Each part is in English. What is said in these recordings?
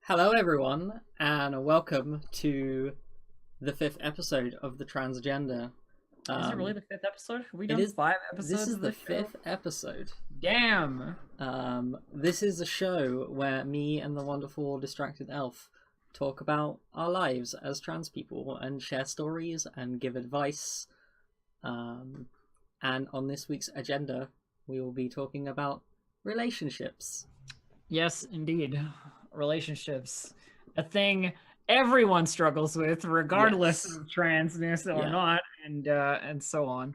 Hello, everyone, and welcome to the fifth episode of the Transgender. Is it really the fifth episode? Have we It done is. 5 episodes This is of the this show? fifth episode. Damn. This is a show where me and the wonderful distracted elf talk about our lives as trans people and share stories and give advice. And on this week's agenda, we will be talking about relationships. Yes, indeed. Relationships. A thing everyone struggles with, regardless Yes. of transness or Yeah. not, and so on.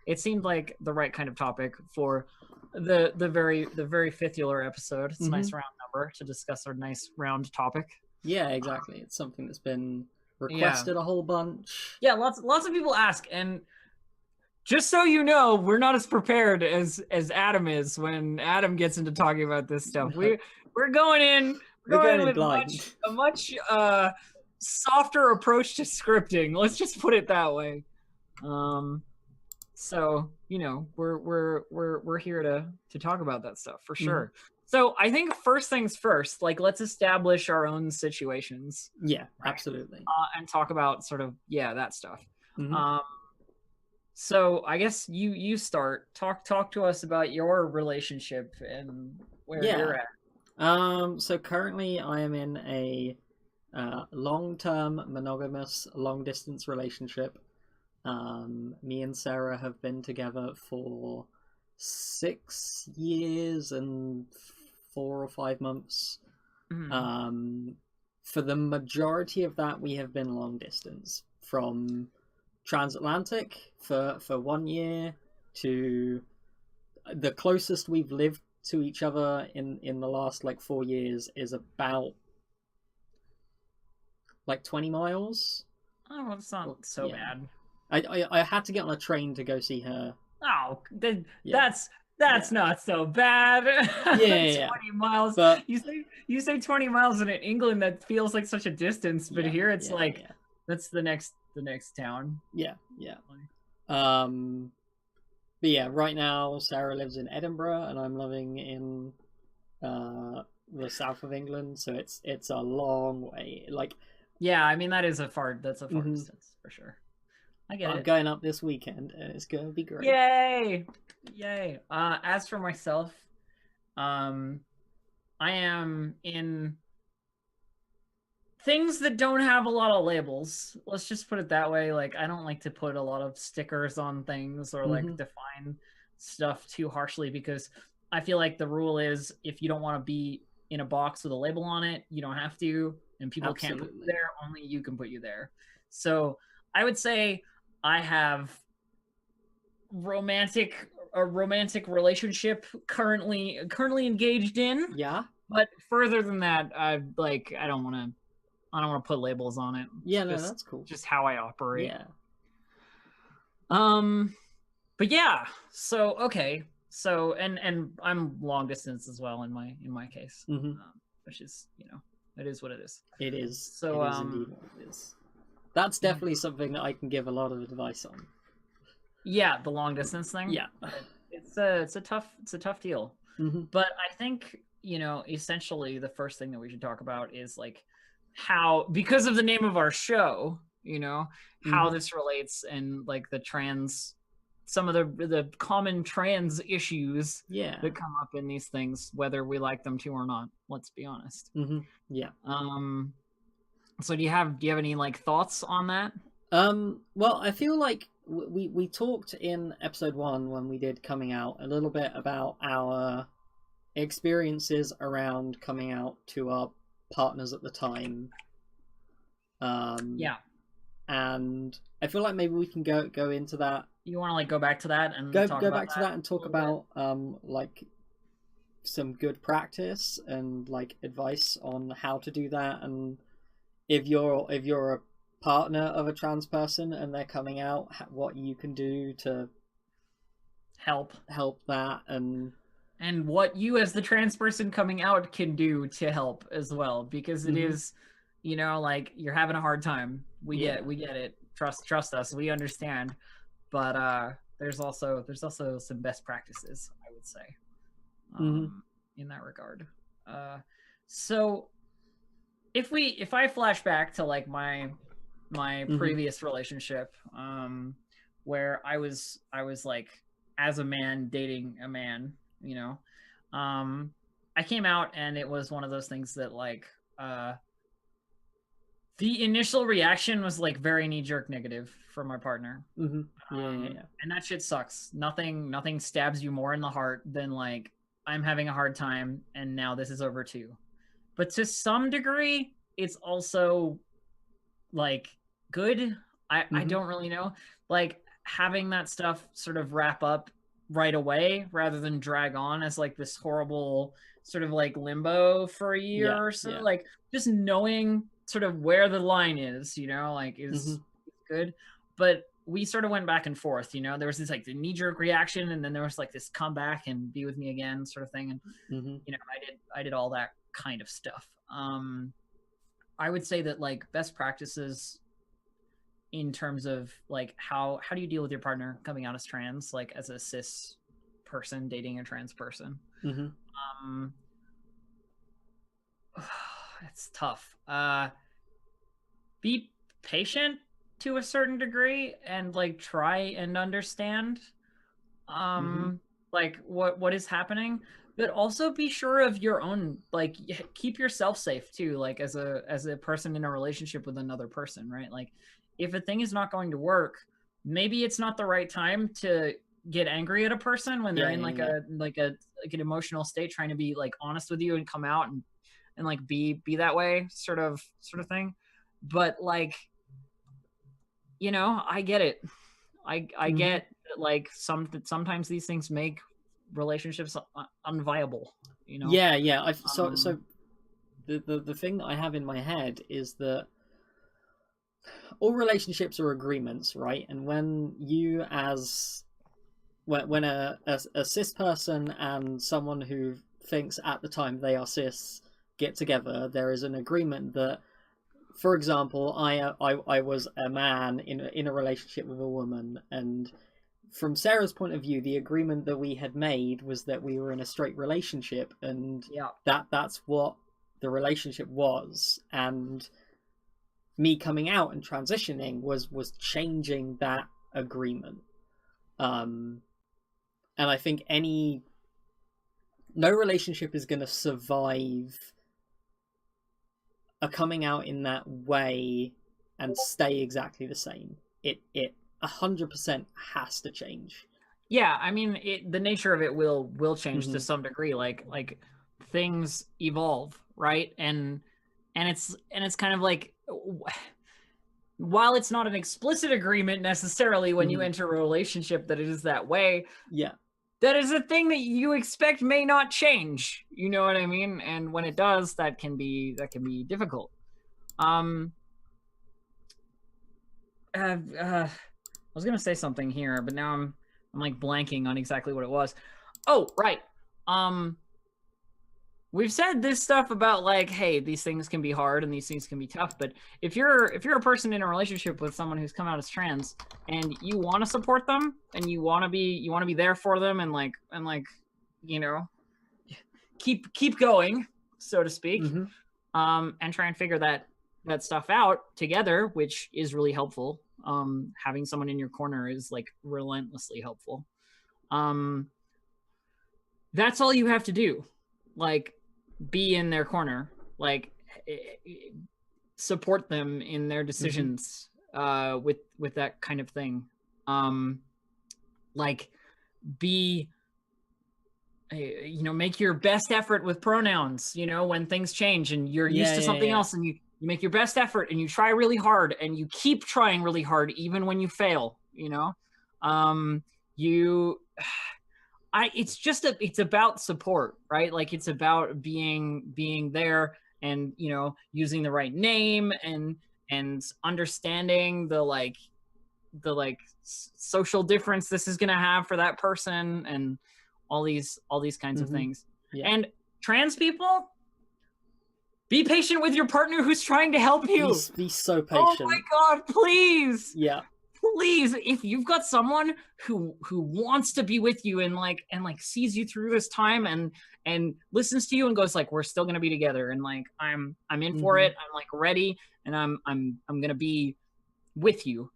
It seemed like the right kind of topic for the very fifth-ular episode. It's a nice round number to discuss our nice round topic. Yeah, exactly. It's something that's been requested a whole bunch. Yeah, lots of people ask, and just so you know, we're not as prepared as Adam is when Adam gets into talking about this stuff. We're going in with blind. a much softer approach to scripting. Let's just put it that way. So you know, we're here to talk about that stuff for sure. So I think first things first, like let's establish our own situations. Yeah, absolutely. And talk about sort of that stuff. Mhm. So I guess you start talk to us about your relationship and where you're at. So currently I am in a long-term monogamous long-distance relationship. Me and Sarah have been together for 6 years and 4 or 5 months. For the majority of that, we have been long distance from transatlantic for 1 year to the closest we've lived to each other in the last like 4 years is about like 20 miles. Oh, well, it's not so bad. I had to get on a train to go see her. Oh, that's not so bad. 20 miles. But you say 20 miles, and in England that feels like such a distance, but here it's that's the next town. Yeah. But yeah, right now Sarah lives in Edinburgh and I'm living in the south of England, so it's a long way. Like, yeah, I mean that's a far distance for sure. I get it. I'm going up this weekend and it's gonna be great. Yay! As for myself, I am in things that don't have a lot of labels. Let's just put it that way. Like, I don't like to put a lot of stickers on things or like define stuff too harshly, because I feel like the rule is if you don't want to be in a box with a label on it, you don't have to, and people can't put you there. Only you can put you there. So I would say I have a romantic relationship currently engaged in. Yeah. But further than that, I don't want to put labels on it. Yeah, no, that's cool. Just how I operate. Yeah. But yeah. So okay. So and I'm long distance as well in my case, which is it is what it is. It is. So it is indeed what it is. That's definitely something that I can give a lot of advice on. Yeah, the long distance thing. Yeah, it's a tough deal. But I think essentially the first thing that we should talk about is like how, because of the name of our show, how this relates and like some of the common trans issues that come up in these things, whether we like them to or not. Let's be honest. Yeah. So do you have any like thoughts on that? Well, I feel like we talked in episode 1 when we did coming out a little bit about our experiences around coming out to our partners at the time. And I feel like maybe we can go into that. You want to like go back to that and go back to that and talk about like some good practice and like advice on how to do that, and if you're a partner of a trans person and they're coming out, what you can do to help that, and what you as the trans person coming out can do to help as well, because it is like you're having a hard time. We get it. Trust us, we understand. But there's also some best practices, I would say, in that regard. So if I flash back to like my previous relationship, where I was like as a man dating a man, you know, I came out and it was one of those things that like the initial reaction was like very knee-jerk negative from my partner. And that shit sucks. Nothing stabs you more in the heart than like, I'm having a hard time and now this is over too. But to some degree, it's also like good. I don't really know. Like having that stuff sort of wrap up right away rather than drag on as like this horrible sort of like limbo for a year or so. Like just knowing sort of where the line is, you know, like is good. But we sort of went back and forth, you know. There was this like the knee-jerk reaction, and then there was like this come back and be with me again sort of thing. And you know, I did all that kind of stuff. I would say that like best practices in terms of like how do you deal with your partner coming out as trans, like as a cis person dating a trans person? It's tough. Be patient to a certain degree and like try and understand like what is happening, but also be sure of your own, like keep yourself safe too, like as a person in a relationship with another person, right? Like if a thing is not going to work, maybe it's not the right time to get angry at a person when they're in like an emotional state, trying to be like honest with you and come out and like be that way sort of thing. But like, you know, I get it. I get that, like sometimes these things make relationships unviable, you know? So the thing that I have in my head is that all relationships are agreements, right? And when you when a cis person and someone who thinks at the time they are cis get together, there is an agreement that, for example, I was a man in a relationship with a woman, and from Sarah's point of view, the agreement that we had made was that we were in a straight relationship, and that's what the relationship was. And me coming out and transitioning was changing that agreement. And I think no relationship is going to survive a coming out in that way and stay exactly the same. It 100% has to change. Yeah, I mean, the nature of it will change to some degree. Like things evolve, right? And it's kind of like, while it's not an explicit agreement necessarily when you enter a relationship that it is that way, that is a thing that you expect may not change. You know what I mean? And when it does, that can be difficult. I was gonna say something here, but now I'm like blanking on exactly what it was. Oh, right. We've said this stuff about like, hey, these things can be hard and these things can be tough, but if you're a person in a relationship with someone who's come out as trans and you want to support them and you want to be there for them and like you know, keep going, so to speak, and try and figure that stuff out together, which is really helpful. Having someone in your corner is like relentlessly helpful. That's all you have to do. Like, be in their corner, like support them in their decisions with that kind of thing. Like be, you know, make your best effort with pronouns, you know, when things change and you're used to something else, and you make your best effort and you try really hard and you keep trying really hard even when you fail, you know. It's about support, right? Like it's about being there and, you know, using the right name and understanding the social difference this is going to have for that person and all these kinds of things. And trans people, be patient with your partner who's trying to help you. Be so patient. Oh my God, please. Yeah. please, if you've got someone who wants to be with you and sees you through this time and listens to you and goes like, we're still gonna be together, and like I'm in for it, I'm like ready, and I'm gonna be with you.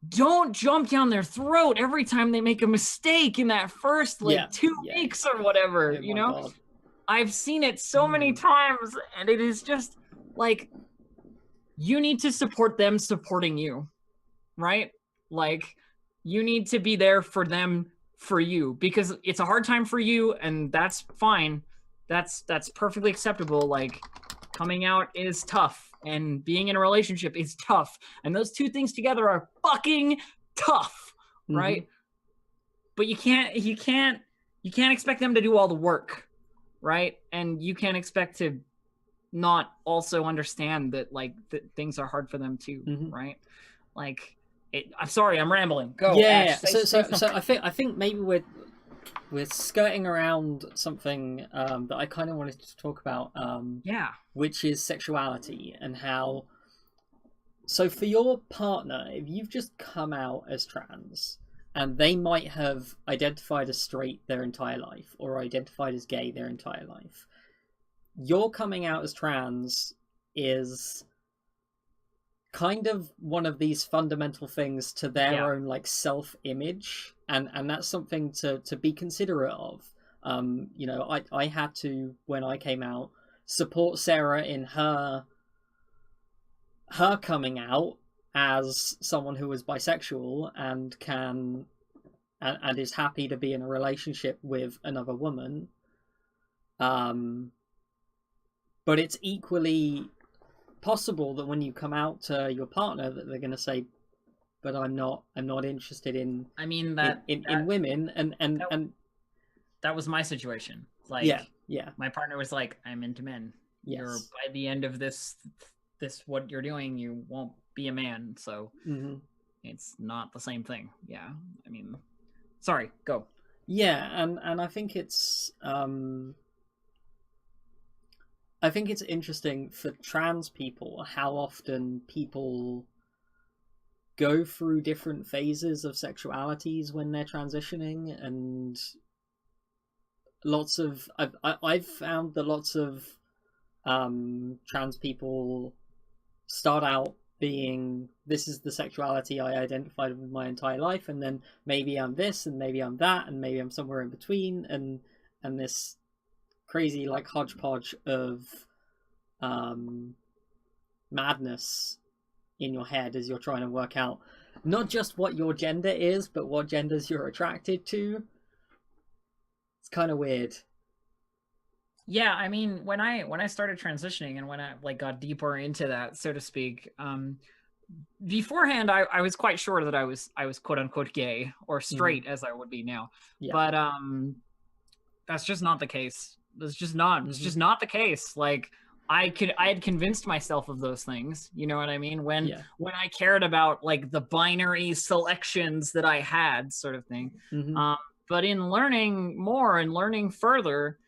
Don't jump down their throat every time they make a mistake in that first 2 weeks or whatever. Oh you know, God. I've seen it so many times, and it is just like, you need to support them supporting you, right? Like, you need to be there for them, for you, because it's a hard time for you, and that's fine. That's perfectly acceptable. Like, coming out is tough, and being in a relationship is tough, and those two things together are fucking tough, right? But you can't expect them to do all the work, right? And you can't expect to not also understand that like things are hard for them too, right? Like, I'm sorry, I'm rambling. Go. Yeah. Ash, So I think maybe we're skirting around something that I kind of wanted to talk about. Which is sexuality, and how. So for your partner, if you've just come out as trans, and they might have identified as straight their entire life, or identified as gay their entire life, your coming out as trans is kind of one of these fundamental things to their own like self-image, and that's something to be considerate of. You know, I had to, when I came out, support Sarah in her coming out as someone who was bisexual and and is happy to be in a relationship with another woman. But it's equally possible that when you come out to your partner, that they're going to say, "But I'm not interested in." I mean in women, and that was my situation. Like, yeah. My partner was like, "I'm into men. Yes. You're, by the end of this what you're doing, you won't be a man, so it's not the same thing." Yeah, I mean, sorry, go. Yeah, and I think it's interesting for trans people how often people go through different phases of sexualities when they're transitioning, and I've found that lots of trans people start out being, this is the sexuality I identified with my entire life, and then maybe I'm this, and maybe I'm that, and maybe I'm somewhere in between, and this crazy like hodgepodge of madness in your head as you're trying to work out not just what your gender is, but what genders you're attracted to. It's kind of weird. Yeah, I mean, when I started transitioning, and when I like got deeper into that, so to speak, beforehand I was quite sure that I was quote unquote gay or straight, as I would be now. But that's just not the case. It's just not the case. Like, I had convinced myself of those things, you know what I mean? When I cared about like the binary selections that I had, sort of thing. But in learning more and learning further,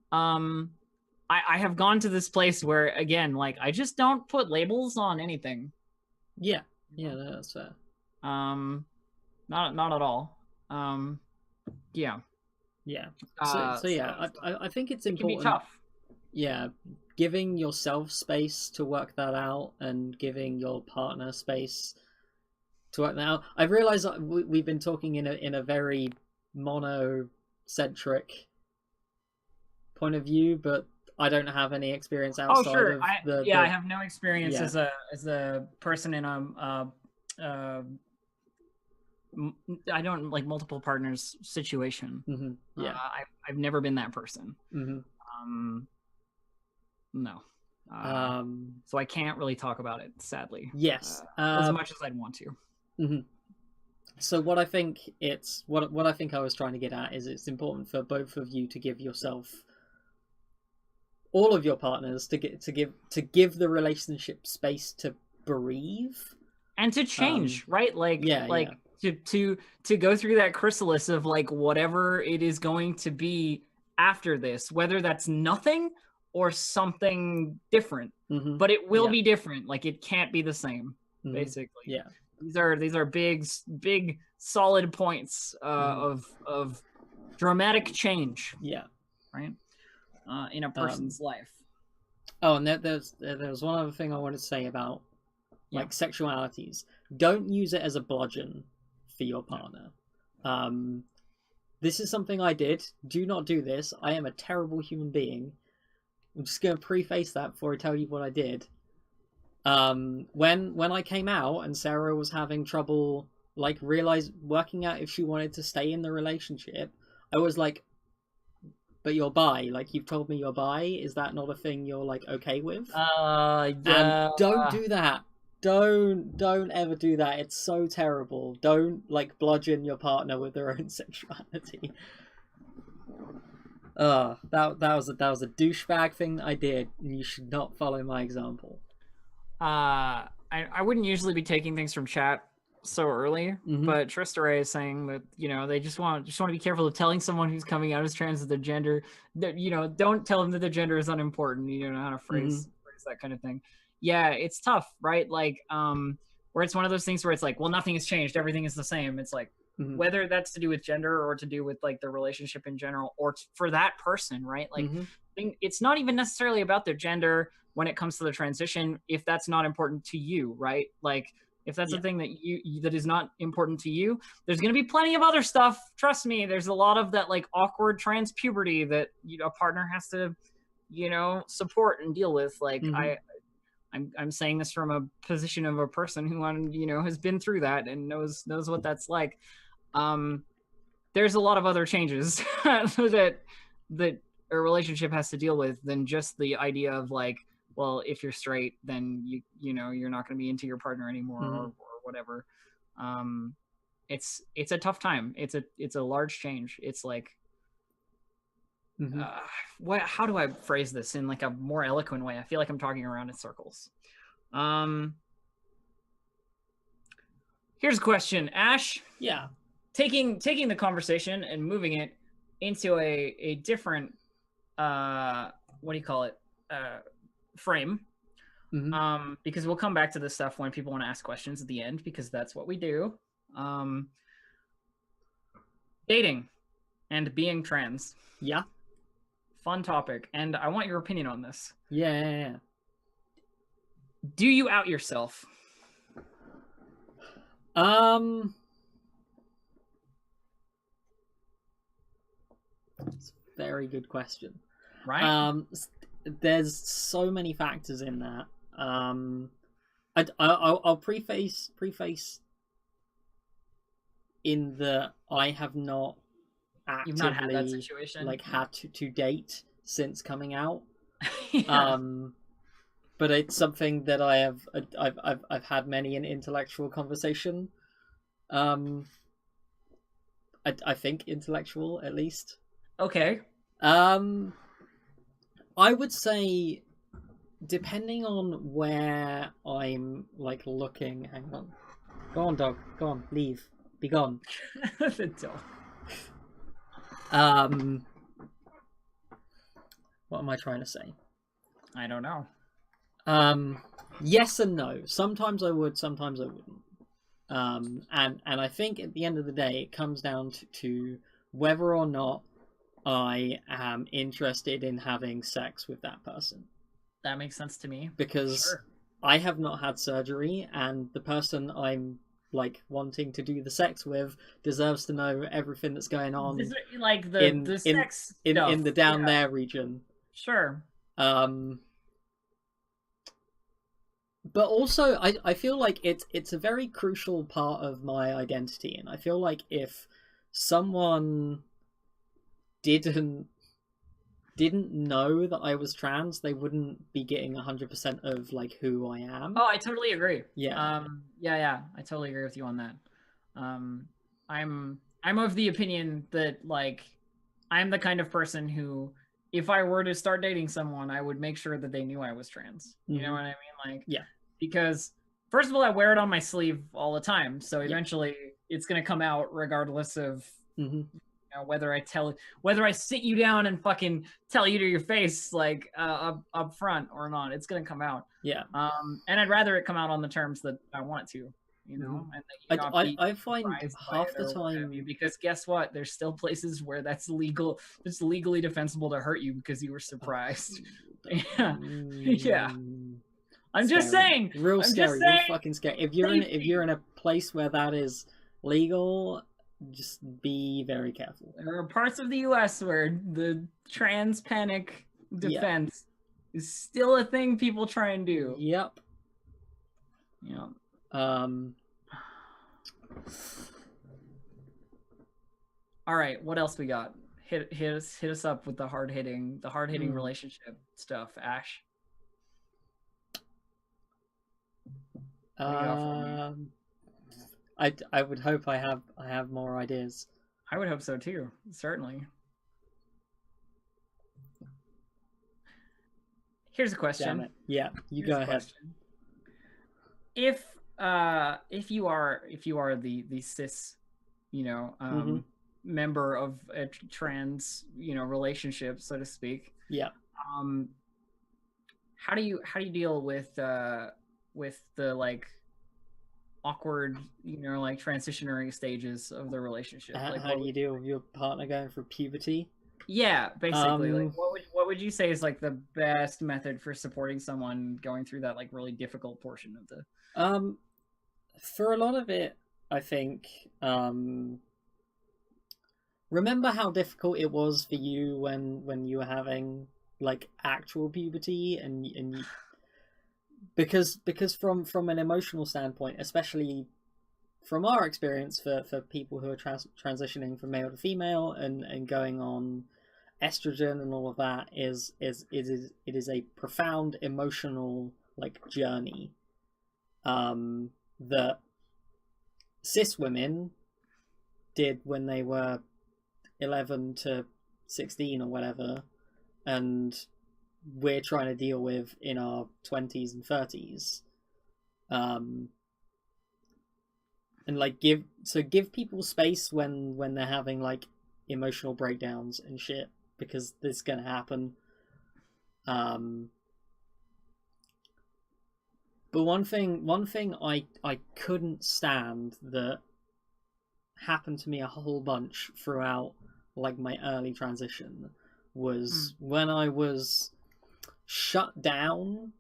I have gone to this place where, again, like, I just don't put labels on anything. Yeah, that's fair. Not at all. Yeah. So yeah, I think it's important. It can be tough. Yeah, giving yourself space to work that out, and giving your partner space to work that out. I realize that we've been talking in a very monocentric point of view, but I don't have any experience outside of I have no experience as a person in I don't like multiple partners situation. I've never been that person. No. So I can't really talk about it, sadly. Yes. As much as I'd want to. So what I think what I think I was trying to get at is, it's important for both of you to give yourself, all of your partners, to give the relationship space to breathe and to change, right? Like, to go through that chrysalis of like whatever it is going to be after this, whether that's nothing or something different, but it will be different. Like, it can't be the same, basically. These are big solid points of dramatic change. Yeah. Right. In a person's life. Oh, and there's one other thing I wanted to say about like sexualities. Don't use it as a bludgeon for your partner. This is something I did. Do not do this. I am a terrible human being. I'm just going to preface that before I tell you what I did. When I came out and Sarah was having trouble like working out if she wanted to stay in the relationship, I was like, but you're bi, like you've told me you're bi, is that not a thing you're like okay with? Yeah. And don't do that. Don't ever do that. It's so terrible. Don't like bludgeon your partner with their own sexuality. That was a douchebag thing that I did, and you should not follow my example. I wouldn't usually be taking things from chat so early, but Trista is saying that, you know, they just want to be careful of telling someone who's coming out as trans that their gender, that, you know, don't tell them that their gender is unimportant. You know how to phrase that kind of thing. Yeah, it's tough, right? Like, where it's one of those things where it's like, well, nothing has changed, everything is the same. It's like, whether that's to do with gender or to do with like the relationship in general, or for that person, right? Like, it's not even necessarily about their gender when it comes to the transition, if that's not important to you, right? Like, if that's a thing that that is not important to you, there's going to be plenty of other stuff. Trust me, there's a lot of that like awkward trans puberty that, you know, a partner has to, you know, support and deal with. Like, I'm saying this from a position of a person who, you know, has been through that and knows what that's like. There's a lot of other changes that a relationship has to deal with than just the idea of like, well, if you're straight, then you know you're not going to be into your partner anymore or whatever. It's a tough time. It's a large change. It's like, how do I phrase this in like a more eloquent way? I feel like I'm talking around in circles. Here's a question, Ash. Yeah. Taking the conversation and moving it into a different what do you call it? Frame. Because we'll come back to this stuff when people want to ask questions at the end, because that's what we do. Dating and being trans. Yeah. Fun topic, and I want your opinion on this. Yeah. Do you out yourself? It's a very good question. Right? There's so many factors in that. I'll preface in that I have not actively You've not had that situation, like had to date since coming out. Yeah. But it's something that I've had many an intellectual conversation. I think intellectual at least. Okay. I would say, depending on where I'm like looking. Hang on. Go on, dog. Go on. Leave. Be gone. The dog. What am I trying to say? I don't know. Yes and no. Sometimes I would, sometimes I wouldn't. And I think at the end of the day, it comes down to whether or not I am interested in having sex with that person. That makes sense to me. Because I have not had surgery, and the person I'm like wanting to do the sex with deserves to know everything that's going on, like the sex in the down there region. Sure. But also, I feel like it's a very crucial part of my identity, and I feel like if someone didn't know that I was trans, they wouldn't be getting 100% of like who I am. Oh, I totally agree. Yeah. Yeah, I totally agree with you on that. I'm of the opinion that like I'm the kind of person who, if I were to start dating someone, I would make sure that they knew I was trans. You know what I mean? Like, yeah. Because first of all, I wear it on my sleeve all the time, so eventually it's gonna come out regardless of you know, whether I sit you down and fucking tell you to your face like up front or not. It's gonna come out. Yeah. And I'd rather it come out on the terms that I want it to. you know, and that you not be I find surprised by half it the or what have time, you, because guess what? There's still places where that's legal. It's legally defensible to hurt you because you were surprised. Yeah, yeah. I'm just scary, saying. real I'm just scary, real saying. fucking scary. If you're in a place where that is legal, just be very careful. There are parts of the U.S. where the trans panic defense is still a thing people try and do. Yep. Yeah. All right, what else we got? Hit us up with the hard hitting relationship stuff, Ash. I would hope I have more ideas. I would hope so too, certainly. Here's a question. Damn it. Yeah, go ahead. If you are the cis, you know, member of a trans, you know, relationship, so to speak. Yeah. How do you deal with the like awkward, you know, like transitionary stages of the relationship? Like, how do you deal with your partner going through puberty? Yeah, basically. Like, what would you say is like the best method for supporting someone going through that like really difficult portion of the? For a lot of it, I think, remember how difficult it was for you when you were having like actual puberty, and you, because from an emotional standpoint, especially from our experience for people who are transitioning from male to female and going on estrogen and all of that, it is a profound emotional like journey that cis women did when they were 11 to 16 or whatever, and we're trying to deal with in our 20s and 30s. And like give people space when they're having like emotional breakdowns and shit, because this is gonna happen. But one thing I couldn't stand that happened to me a whole bunch throughout like my early transition was when I was shut down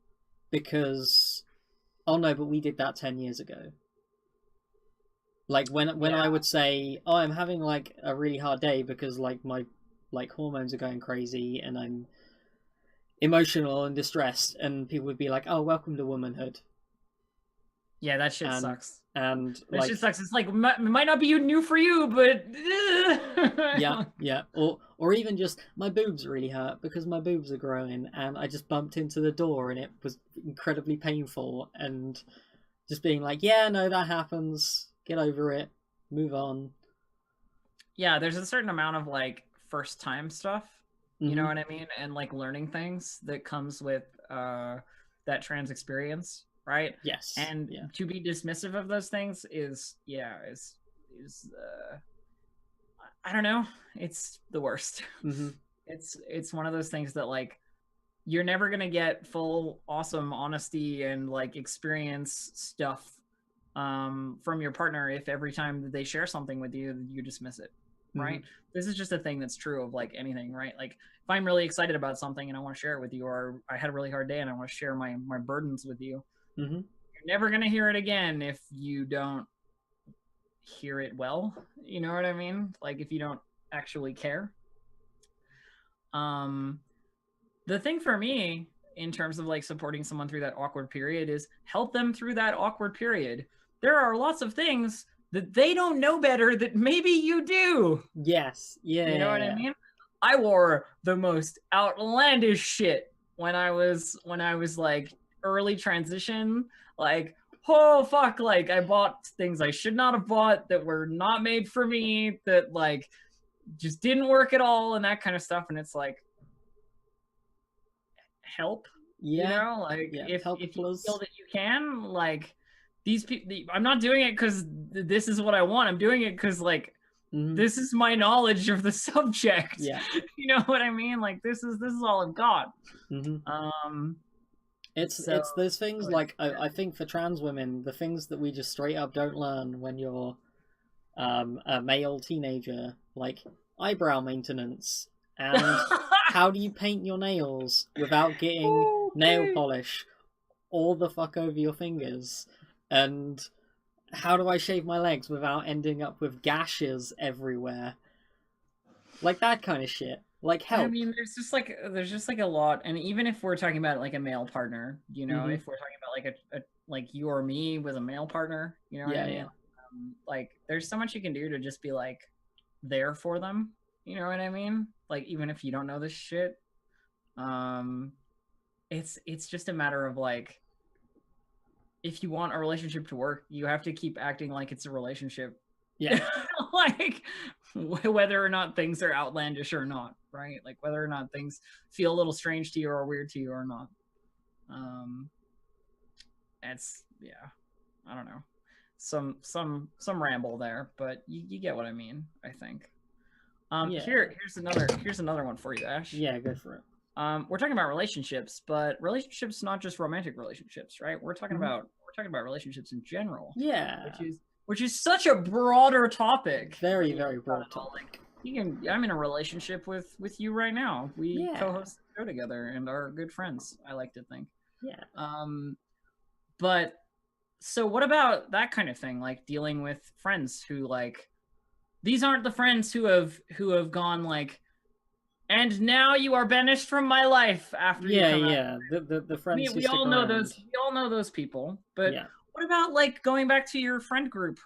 because, oh no, but we did that 10 years ago. Like when I would say, oh, I'm having like a really hard day because like my like hormones are going crazy and I'm emotional and distressed, and people would be like, oh, welcome to womanhood. Yeah, that shit sucks. And that like, shit sucks. It's like, it might not be new for you, but yeah. Or even just my boobs really hurt because my boobs are growing and I just bumped into the door and it was incredibly painful, and just being like, yeah, no, that happens. Get over it. Move on. Yeah, there's a certain amount of like first time stuff, you know what I mean? And like learning things that comes with that trans experience, right? Yes. And to be dismissive of those things is I don't know, it's the worst. It's one of those things that like you're never gonna get full awesome honesty and like experience stuff from your partner if every time that they share something with you you dismiss it, right? This is just a thing that's true of like anything, right? Like if I'm really excited about something and I want to share it with you, or I had a really hard day and I want to share my burdens with you, you're never gonna hear it again if you don't hear it well, you know what I mean? Like if you don't actually care. The thing for me in terms of like supporting someone through that awkward period is help them through that awkward period. There are lots of things that they don't know better that maybe you do. Yes. Yeah. You know what I mean? I wore the most outlandish shit when I was like early transition. Like, oh fuck, like I bought things I should not have bought that were not made for me, that like just didn't work at all and that kind of stuff. And it's like, help. You know, like if you feel that you can, like these people, I'm not doing it because this is what I want. I'm doing it because like this is my knowledge of the subject. Yeah. You know what I mean? Like this is all I've got. It's those things like I think for trans women, the things that we just straight up don't learn when you're a male teenager, like eyebrow maintenance and how do you paint your nails without getting nail polish all the fuck over your fingers, and how do I shave my legs without ending up with gashes everywhere, like that kind of shit. Like, help. I mean, there's just like a lot, and even if we're talking about like a male partner, you know, if we're talking about like a like you or me with a male partner, you know what I mean? Like, there's so much you can do to just be like there for them, you know what I mean? Like, even if you don't know this shit, it's just a matter of like, if you want a relationship to work, you have to keep acting like it's a relationship. Yeah. Like, whether or not things are outlandish or not, right? Like, whether or not things feel a little strange to you or weird to you or not. It's, yeah, I don't know. Some ramble there, but you get what I mean, I think. Here's another one for you, Ash. Yeah, go for it. We're talking about relationships, but relationships not just romantic relationships, right? We're talking about relationships in general. Yeah. Which is such a broader topic. Very, very broad topic. Like, I'm in a relationship with you right now. We co-host the show together and are good friends, I like to think. Yeah. But so what about that kind of thing? Like, dealing with friends who, like, these aren't the friends who have gone like, and now you are banished from my life after you come out. The friends we all know those. We all know those people. But what about like going back to your friend group?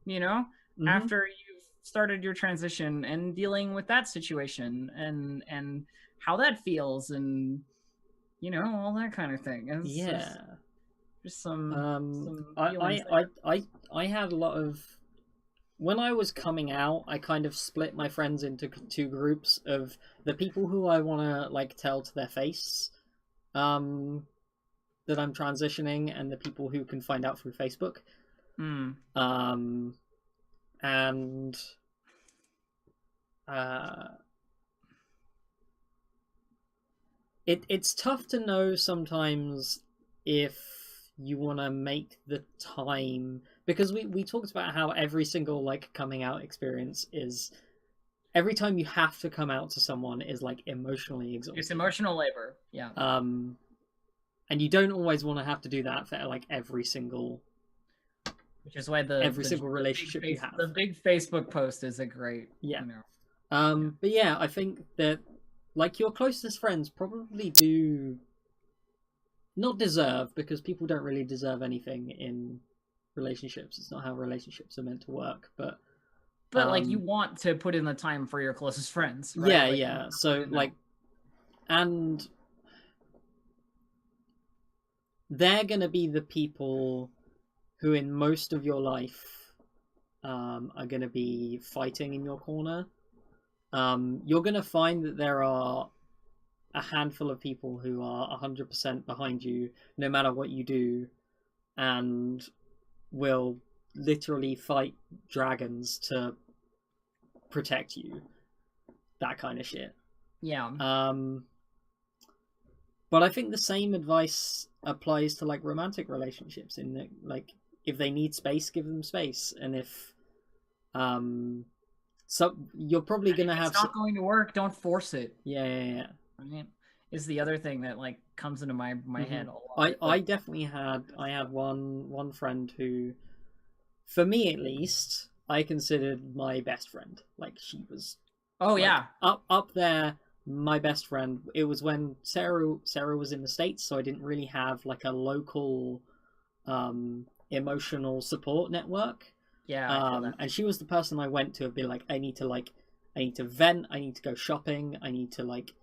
You know, after you've started your transition and dealing with that situation and how that feels, and you know, all that kind of thing. It's just some I had a lot of, when I was coming out, I kind of split my friends into two groups of the people who I want to like tell to their face that I'm transitioning, and the people who can find out through Facebook. And it's tough to know sometimes if you want to make the time, because we talked about how every single like coming out experience is, every time you have to come out to someone is like emotionally exhausting. It's emotional labor. Yeah. And you don't always want to have to do that for like every single, which is why every single relationship you have. The big Facebook post is a great, you know. But yeah, I think that like your closest friends probably do not deserve, because people don't really deserve anything in relationships. It's not how relationships are meant to work. But like, you want to put in the time for your closest friends, right? Yeah, like, so like, and they're gonna be the people who in most of your life are gonna be fighting in your corner. You're gonna find that there are a handful of people who are 100% behind you no matter what you do, and will literally fight dragons to protect you, that kind of shit. But I think the same advice applies to like romantic relationships, in that like, if they need space, give them space, and if so you're probably gonna have, it's not going to work, don't force it. Yeah. I mean, is the other thing that like comes into my head a lot. I definitely had one friend who, for me at least, I considered my best friend. Like, she was up there, my best friend. It was when Sarah was in the States, so I didn't really have like a local emotional support network. And she was the person I went to and be like, I need to vent, I need to go shopping, I need to like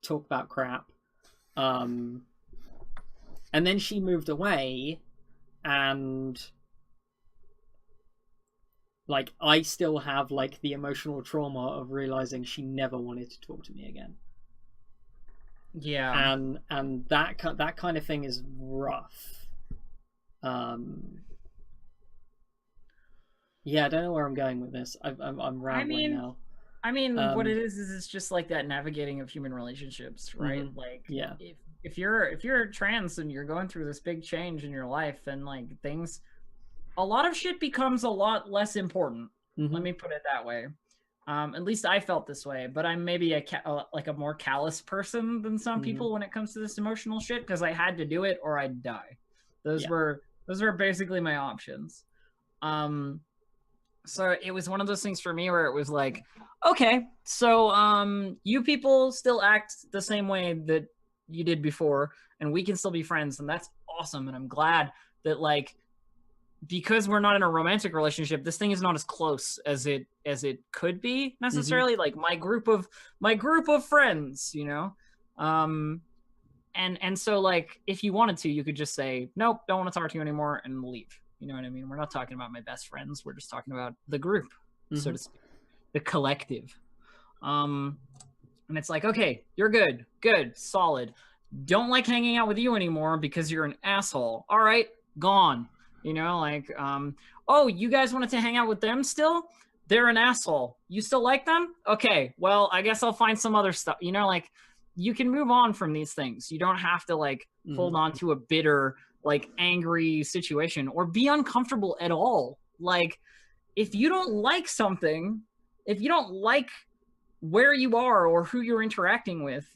talk about crap. And then she moved away, and like, I still have like the emotional trauma of realizing she never wanted to talk to me again. And that kind of thing is rough. Yeah, I don't know where I'm going with this. I'm rambling now. I mean, what it is it's just like that navigating of human relationships, right? Like, yeah, if you're trans and you're going through this big change in your life, and like a lot of shit becomes a lot less important. Let me put it that way. At least I felt this way, but I'm maybe like a more callous person than some people when it comes to this emotional shit, because I had to do it or I'd die. Those were basically my options. So it was one of those things for me where it was like, okay, so you people still act the same way that you did before, and we can still be friends, and that's awesome. And I'm glad that, like, because we're not in a romantic relationship, this thing is not as close as it could be necessarily. Like my group of friends, you know. And so, like, if you wanted to, you could just say, nope, don't want to talk to you anymore, and leave. You know what I mean? We're not talking about my best friends. We're just talking about the group, so to speak, the collective. And it's like, okay, you're good, solid. Don't like hanging out with you anymore because you're an asshole. All right, gone. You know, like, oh, you guys wanted to hang out with them still? They're an asshole. You still like them? Okay, well, I guess I'll find some other stuff. You know, like, you can move on from these things. You don't have to, like, hold on to a bitter, like, angry situation or be uncomfortable at all. Like, if you don't like something, if you don't like where you are or who you're interacting with,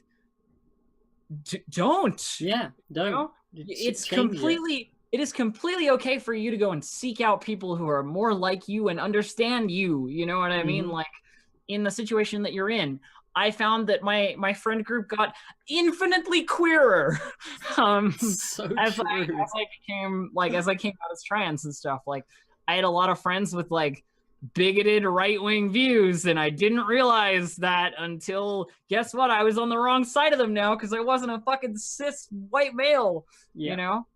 don't. Yeah, don't. You know? It is completely okay for you to go and seek out people who are more like you and understand you. You know what I mean? Like, in the situation that you're in. I found that my friend group got infinitely queerer so as true. I came out as trans and stuff. Like, I had a lot of friends with, like, bigoted right-wing views, and I didn't realize that until, guess what, I was on the wrong side of them now because I wasn't a fucking cis white male, you know,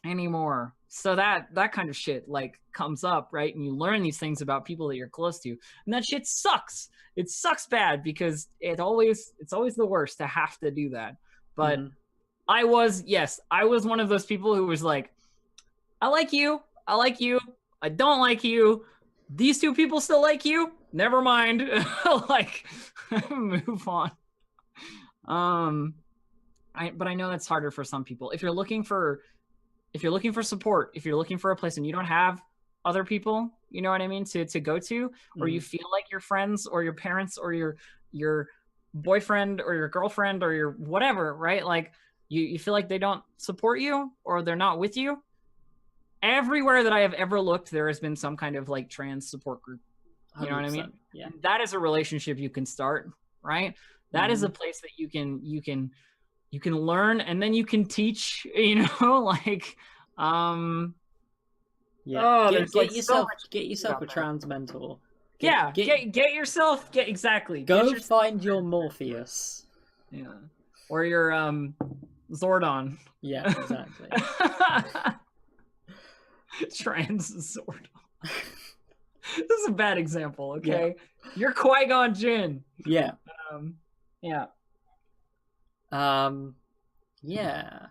anymore. So that kind of shit, like, comes up, right? And you learn these things about people that you're close to, and that shit sucks. It sucks bad because it's always the worst to have to do that. But I was one of those people who was like, I like you, I don't like you, these two people still like you, never mind. Like, move on. But I know that's harder for some people. If you're looking for support, if you're looking for a place and you don't have other people, you know what I mean, to go to, or you feel like your friends or your parents or your boyfriend or your girlfriend or your whatever, right? Like, you feel like they don't support you or they're not with you. Everywhere that I have ever looked, there has been some kind of, like, trans support group. You know what I mean? Yeah. And that is a relationship you can start, right? That is a place that you can learn, and then you can teach, you know, like, get yourself a trans mentor. Get exactly. Go find your Morpheus. Yeah. Or your Zordon. Yeah, exactly. Trans Zordon. This is a bad example, okay? Yeah. You're Qui-Gon Jinn. Yeah. Yeah. Yeah.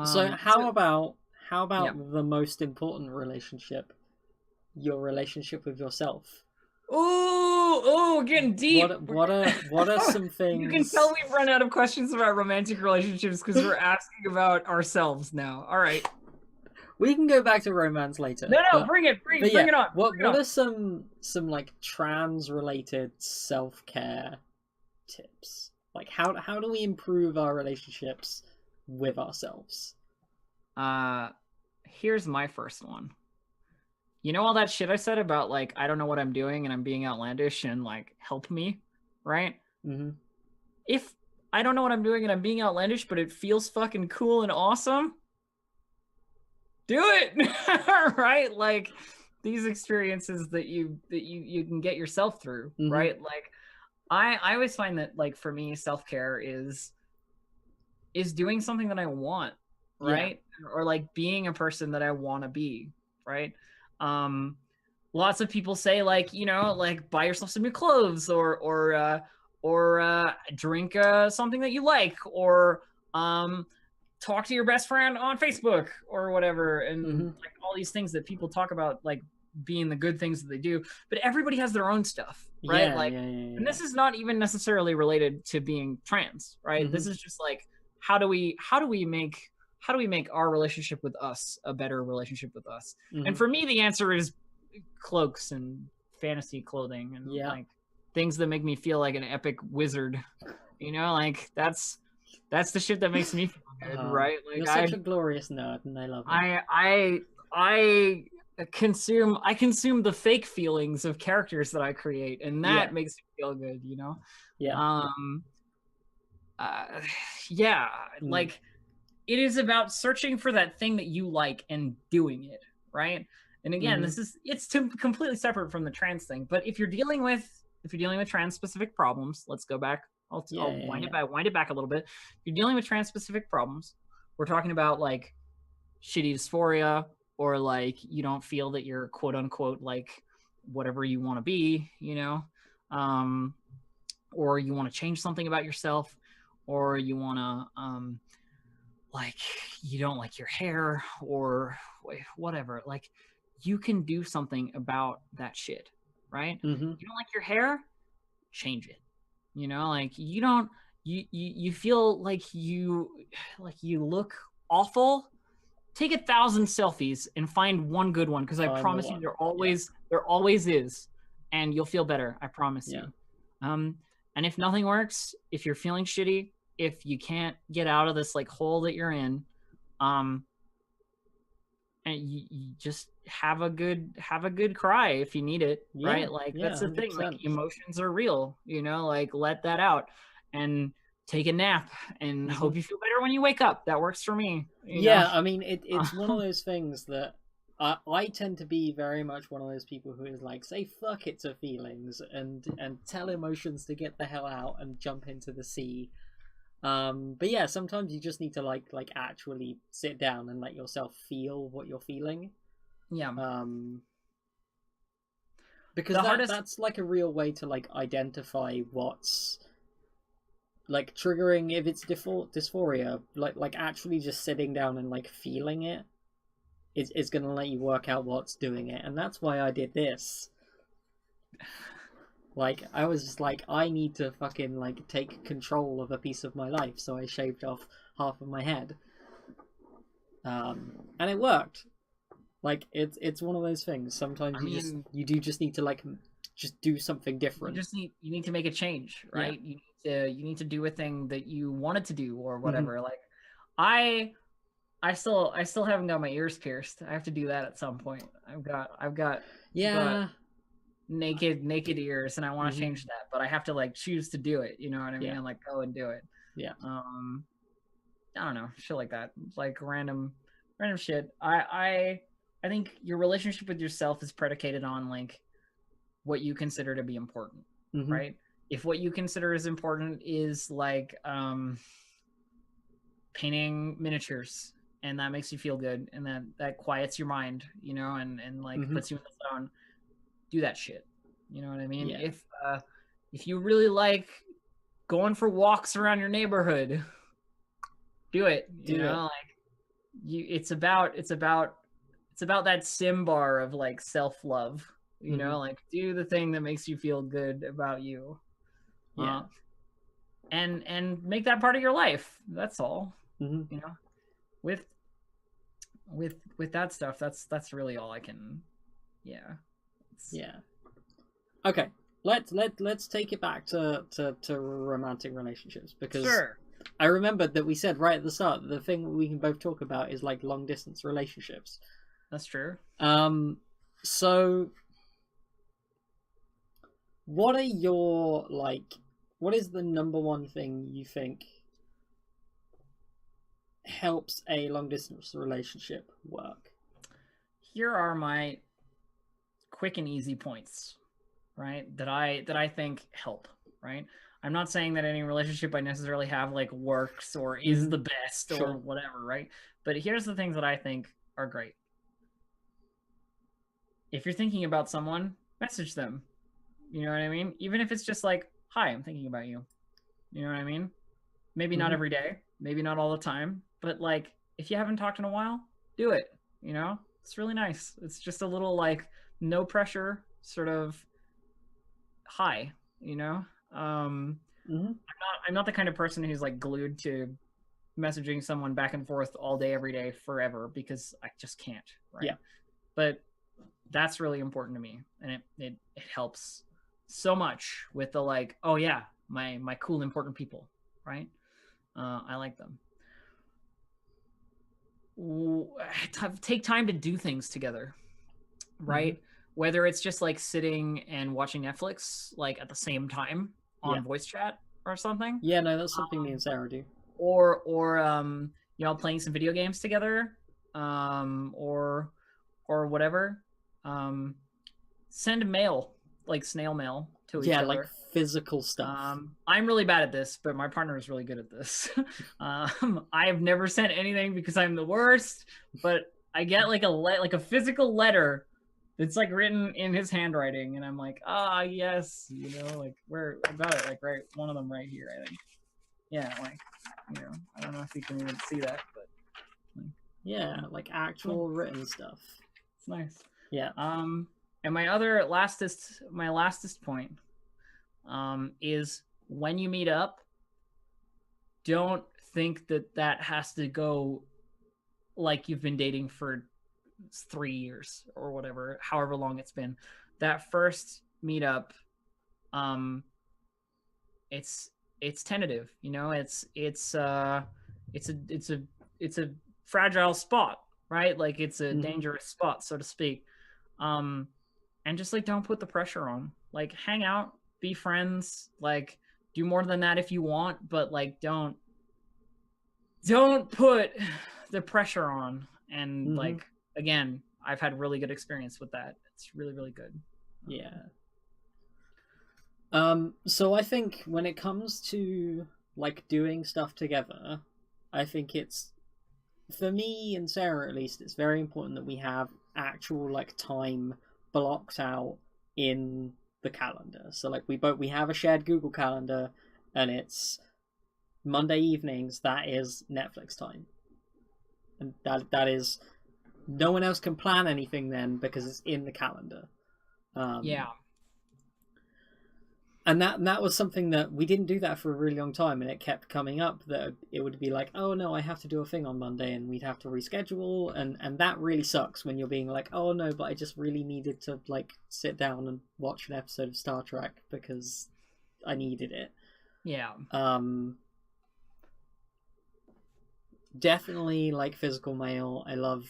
So how about the most important relationship? Your relationship with yourself. Ooh, getting deep. What are some things? You can tell we've run out of questions about romantic relationships because we're asking about ourselves now. All right. We can go back to romance later. No, bring it on. What are some like trans related self-care tips? Like, how do we improve our relationships with ourselves? Here's my first one. You know all that shit I said about, like, I don't know what I'm doing and I'm being outlandish and, like, help me, right? If I don't know what I'm doing and I'm being outlandish, but it feels fucking cool and awesome, do it. Right? Like, these experiences that you can get yourself through, right? Like, I always find that, like, for me, self-care is doing something that I want, right? Yeah. Or, like, being a person that I want to be, right? Lots of people say, like, you know, like, buy yourself some new clothes or drink something that you like, or talk to your best friend on Facebook or whatever, and like all these things that people talk about, like being the good things that they do, but everybody has their own stuff, right? And this is not even necessarily related to being trans, right? This is just like, how do we make our relationship with us a better relationship with us? And for me, the answer is cloaks and fantasy clothing and like things that make me feel like an epic wizard, you know, like that's the shit that makes me feel good, right? Like, you're such a glorious nerd, and I love it. I consume the fake feelings of characters that I create, and that makes me feel good, you know. Like, it is about searching for that thing that you like and doing it, right? And again, it's completely separate from the trans thing. But if you're dealing with trans specific problems, let's go back. I'll wind it back a little bit. If you're dealing with trans specific problems, we're talking about like shitty dysphoria, or like you don't feel that you're quote unquote like whatever you want to be, you know, or you want to change something about yourself, or you want to like you don't like your hair or whatever. Like, you can do something about that shit, right? You don't like your hair, change it. You know, like you feel like you look awful, take 1,000 selfies and find one good one, because I promise you there always is, and you'll feel better. I promise you. And if nothing works, if you're feeling shitty, if you can't get out of this like hole that you're in, and you just have a good cry if you need it, right? Like, that's the 100%. Thing. Like, emotions are real, you know, like, let that out and take a nap and hope you feel better when you wake up. That works for me. You know? I mean, it's one of those things that I tend to be very much one of those people who is like, say fuck it to feelings and tell emotions to get the hell out and jump into the sea. But yeah, sometimes you just need to like actually sit down and let yourself feel what you're feeling. Because that's like a real way to like identify what's like triggering. If it's dysphoria, like actually just sitting down and like feeling it is gonna let you work out what's doing it. And that's why I did this. Like, I was just like, I need to fucking like take control of a piece of my life, so I shaved off half of my head, and it worked. Like, it's one of those things. Sometimes you just need to like just do something different. You need to make a change, right? You need to do a thing that you wanted to do or whatever. Like, I still haven't got my ears pierced. I have to do that at some point. I've got naked ears, and I want to change that, but I have to like choose to do it. You know what I mean? And like go and do it. I don't know, shit like that. Like random shit. I think your relationship with yourself is predicated on like what you consider to be important, right? If what you consider is important is like painting miniatures, and that makes you feel good, and that quiets your mind, you know, and like puts you in the zone, do that shit. You know what I mean? If you really like going for walks around your neighborhood, do it. You know, like it's about that sim bar of like self-love, you know, like do the thing that makes you feel good about you. And make that part of your life. That's all. You know, with that stuff, that's really all I can. Okay, let's take it back to romantic relationships, because I remember that we said right at the start the thing we can both talk about is like long distance relationships. That's true. So what is the number one thing you think helps a long distance relationship work? Here are my quick and easy points, right? That I think help, right? I'm not saying that any relationship I necessarily have like works or is the best or whatever, right? But here's the things that I think are great. If you're thinking about someone, message them. You know what I mean? Even if it's just like, hi, I'm thinking about you. You know what I mean? Maybe not every day, maybe not all the time, but like if you haven't talked in a while, do it. You know, it's really nice. It's just a little like no pressure sort of high, you know. I'm not the kind of person who's like glued to messaging someone back and forth all day every day forever, because I just can't, right? Yeah. But that's really important to me, and it helps so much with the like, oh yeah, my cool important people, right? I like them. Take time to do things together, right? Whether it's just like sitting and watching Netflix like at the same time on voice chat or something. Yeah, no, that's something me and Sarah do. Or y'all playing some video games together, or whatever. Send mail, like snail mail, to each other. Yeah, like physical stuff. I'm really bad at this, but my partner is really good at this. I have never sent anything because I'm the worst, but I get like a physical letter that's like written in his handwriting, and I'm like, yes, you know, like where I got it, like right, one of them right here, I think. Yeah, like, you know, I don't know if you can even see that, but like, yeah, like actual written stuff. It's nice. Yeah. And my lastest point, is when you meet up, don't think that has to go like you've been dating for 3 years or whatever, however long it's been. That first meetup, it's tentative, you know. It's a fragile spot, right? Like it's a dangerous spot, so to speak. And just like don't put the pressure on. Like hang out, be friends, like do more than that if you want, but like don't put the pressure on. And like again, I've had really good experience with that. It's really, really good. Yeah. So I think when it comes to like doing stuff together, I think it's, for me and Sarah at least, it's very important that we have actual like time blocked out in the calendar. So like we have a shared Google Calendar, and it's Monday evenings, that is Netflix time. And that is, no one else can plan anything then because it's in the calendar. Yeah. And that was something that we didn't do that for a really long time, and it kept coming up that it would be like, oh no, I have to do a thing on Monday, and we'd have to reschedule, and that really sucks when you're being like, oh no, but I just really needed to like sit down and watch an episode of Star Trek because I needed it. Yeah. Definitely like physical mail. I love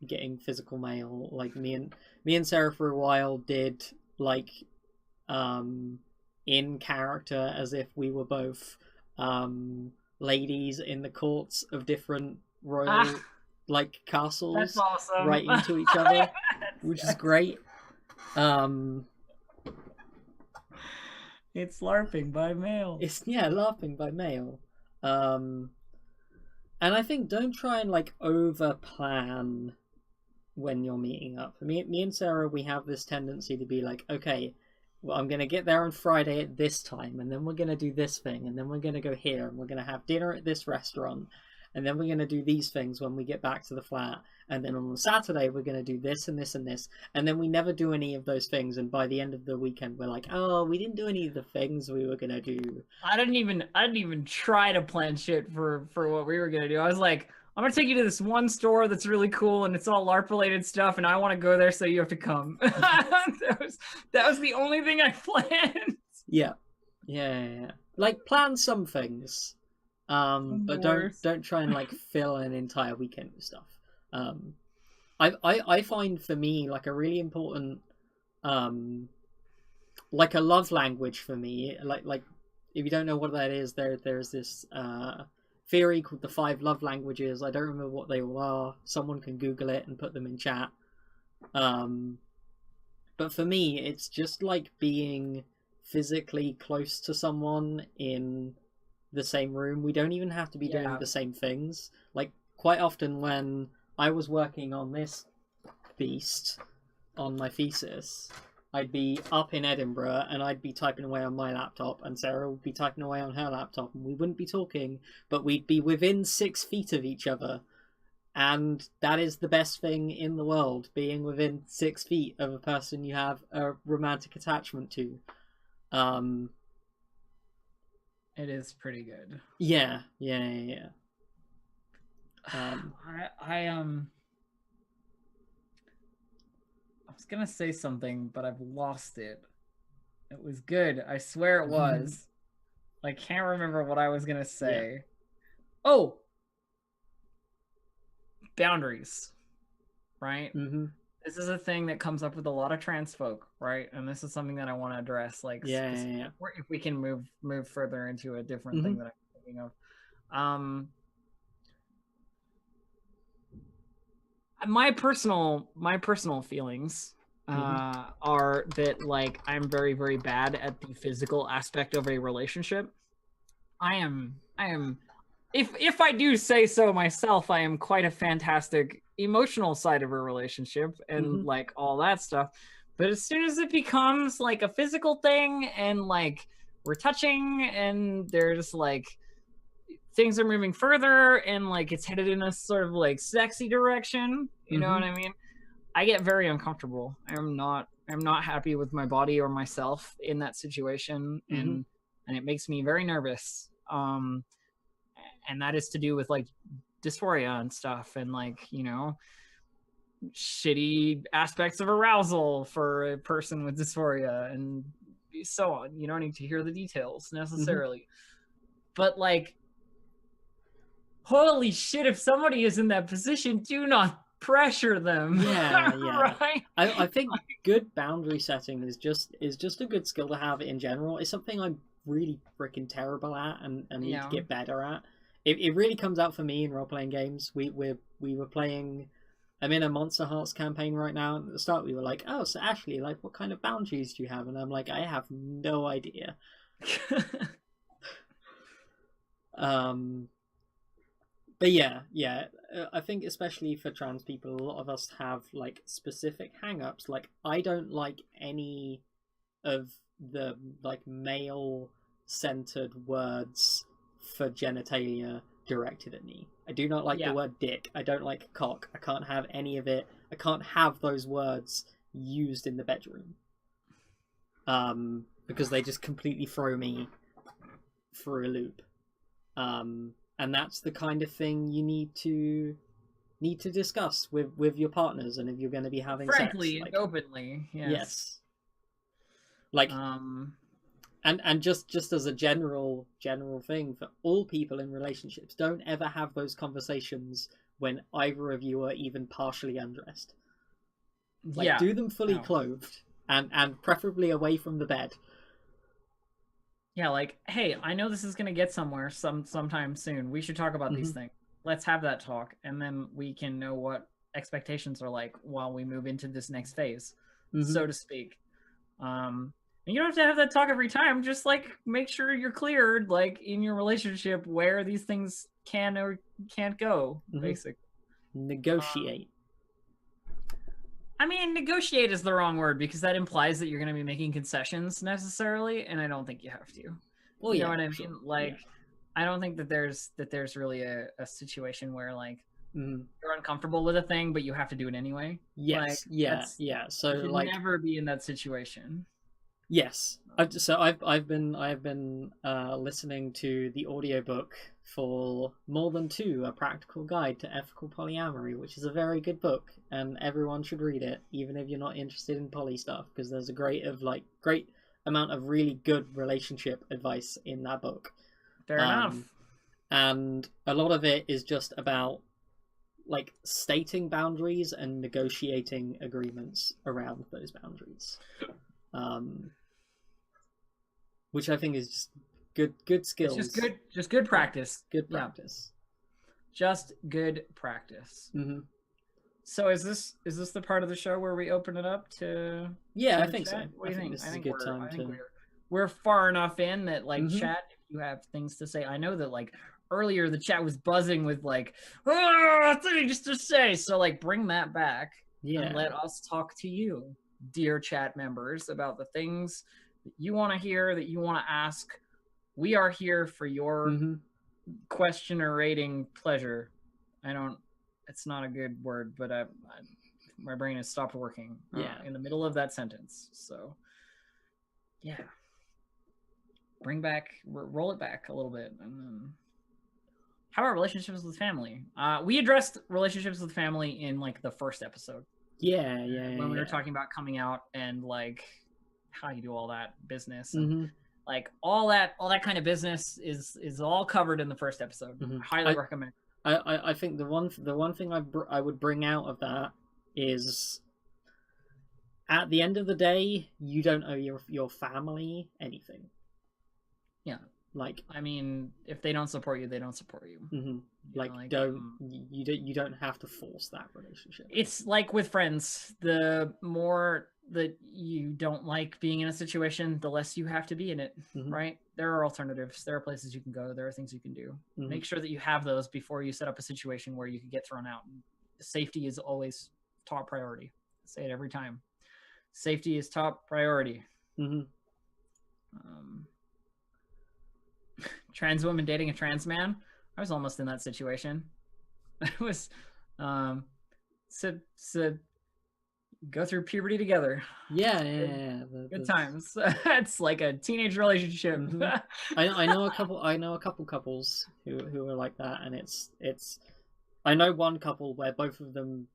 getting physical mail. Like me and Sarah for a while did like in character, as if we were both ladies in the courts of different royal like castles. That's awesome. Right into each other, which is great. It's LARPing by mail. It's LARPing by mail. And I think don't try and like over plan when you're meeting up. Me and Sarah, we have this tendency to be like, okay, well, I'm going to get there on Friday at this time, and then we're going to do this thing, and then we're going to go here, and we're going to have dinner at this restaurant, and then we're going to do these things when we get back to the flat, and then on the Saturday we're going to do this and this and this, and then we never do any of those things, and by the end of the weekend we're like, oh, we didn't do any of the things we were going to do. I didn't even try to plan shit for what we were going to do. I was like, I'm going to take you to this one store that's really cool, and it's all LARP related stuff, and I want to go there, so you have to come. that was the only thing I planned. Yeah. Like plan some things, but don't try and like fill an entire weekend with stuff. I find for me like a really important like a love language for me, like if you don't know what that is, there's this theory called the 5 love languages. I don't remember what they all are. Someone can Google it and put them in chat. But for me, it's just like being physically close to someone in the same room. We don't even have to be doing the same things. Like quite often when I was working on this beast on my thesis, I'd be up in Edinburgh and I'd be typing away on my laptop, and Sarah would be typing away on her laptop, and we wouldn't be talking, but we'd be within 6 feet of each other, and that is the best thing in the world, being within 6 feet of a person you have a romantic attachment to. It is pretty good. Yeah. I was gonna say something, but I've lost it. It was good. I swear it was. I can't remember what I was gonna say. Yeah. Oh, boundaries, right? This is a thing that comes up with a lot of trans folk, right? And this is something that I want to address, like, if we can move further into a different thing that I'm thinking of. My personal feelings are that, like, I'm very, very bad at the physical aspect of a relationship. I am if I do say so myself, I am quite a fantastic emotional side of a relationship and like all that stuff. But as soon as it becomes like a physical thing and like we're touching and there's like things are moving further and like it's headed in a sort of like sexy direction, you know what I mean? I get very uncomfortable. I'm not happy with my body or myself in that situation, and it makes me very nervous. And that is to do with like dysphoria and stuff, and like, you know, shitty aspects of arousal for a person with dysphoria and so on. You don't need to hear the details necessarily, but like, holy shit, if somebody is in that position, do not pressure them. Yeah. Right? I think good boundary setting is just a good skill to have in general. It's something I'm really freaking terrible at and need to get better at. It really comes out for me in role-playing games. We were playing, I'm in a Monster Hearts campaign right now, and at the start we were like, oh, so Ashley, like, what kind of boundaries do you have? And I'm like, I have no idea. But yeah, I think especially for trans people, a lot of us have like specific hang-ups. Like, I don't like any of the like male-centered words for genitalia directed at me. I do not like the word dick. I don't like cock. I can't have any of it. I can't have those words used in the bedroom. Because they just completely throw me for a loop. And that's the kind of thing you need to discuss with your partners, and if you're going to be having frankly sex, like, and openly. Yes. Like, and just as a general thing for all people in relationships, don't ever have those conversations when either of you are even partially undressed. Like, do them fully clothed and preferably away from the bed. Yeah, like, hey, I know this is going to get somewhere sometime soon. We should talk about these things. Let's have that talk, and then we can know what expectations are like while we move into this next phase, so to speak. And you don't have to have that talk every time. Just, like, make sure you're cleared, like, in your relationship where these things can or can't go, basically. Negotiate. I mean, negotiate is the wrong word because that implies that you're going to be making concessions necessarily, and I don't think you have to. Well, you know what I mean? Sure. Like, I don't think that there's really a situation where like you're uncomfortable with a thing, but you have to do it anyway. Yes, like, So you should like, never be in that situation. Yes. So I've been listening to the audiobook for More Than Two, A Practical Guide to Ethical Polyamory, which is a very good book, and everyone should read it, even if you're not interested in poly stuff, because there's a great amount of really good relationship advice in that book. Fair enough. And a lot of it is just about like stating boundaries and negotiating agreements around those boundaries. Which I think is just good skills. It's just good practice. Good practice. Just good practice. So is this the part of the show where we open it up to? Yeah, I think so. What do you think? This is a good time to. We're far enough in that like chat. If you have things to say, I know that like earlier the chat was buzzing with like things to say. So like bring that back. Yeah. And let us talk to you, dear chat members, about the things that you want to hear, that you want to ask. We are here for your question or rating pleasure. I don't it's not a good word, but my brain has stopped working in the middle of that sentence. So yeah, roll it back a little bit. And then, how about relationships with family? We addressed relationships with family in like the first episode. When we were talking about coming out and like how you do all that business and like all that kind of business is all covered in the first episode. Highly recommend. I think the one thing I would bring out of that is, at the end of the day, you don't owe your family anything. Yeah. Like, I mean, if they don't support you, they don't support you. Like, you don't have to force that relationship. It's like with friends. The more that you don't like being in a situation, the less you have to be in it, right? There are alternatives. There are places you can go. There are things you can do. Make sure that you have those before you set up a situation where you could get thrown out. Safety is always top priority. I say it every time. Safety is top priority. Trans woman dating a trans man. I was almost in that situation. I was go through puberty together. Good times. It's like a teenage relationship. I know a couple couples who are like that, and it's I know one couple where both of them,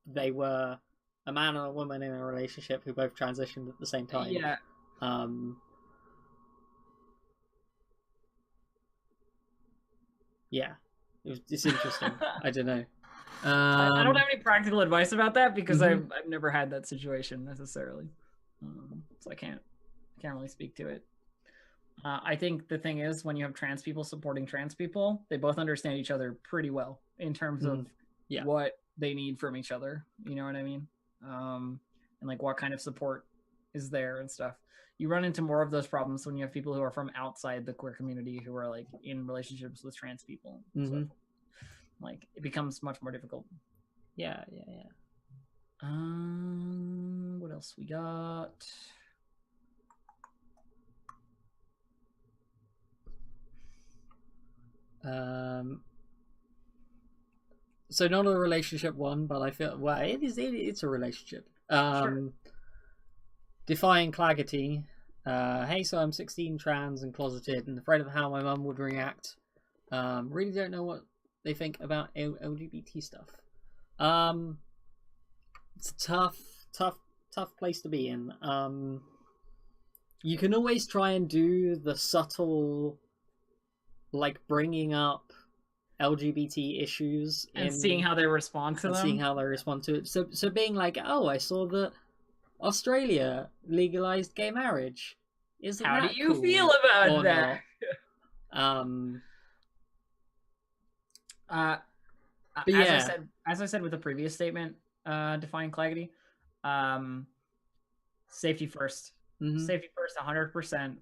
they were a man and a woman in a relationship who both transitioned at the same time. It's interesting. I don't know. I don't have any practical advice about that because I've never had that situation necessarily, so I can't really speak to it. I think the thing is, when you have trans people supporting trans people, they both understand each other pretty well in terms of what they need from each other. You know what I mean? And like what kind of support is there and stuff. You run into more of those problems when you have people who are from outside the queer community who are like in relationships with trans people. So, like, it becomes much more difficult. Yeah. What else we got? So not a relationship one, but I feel it's a relationship. Sure. Defying Claggerty. Hey, so I'm 16, trans and closeted, and afraid of how my mum would react. Really don't know what they think about LGBT stuff. It's a tough place to be in. You can always try and do the subtle, like, bringing up LGBT issues and seeing how they respond to it. So being like, oh, I saw that Australia legalized gay marriage. How do you feel about that? As I said with the previous statement, defying Claggerty, safety first. Safety first, 100%.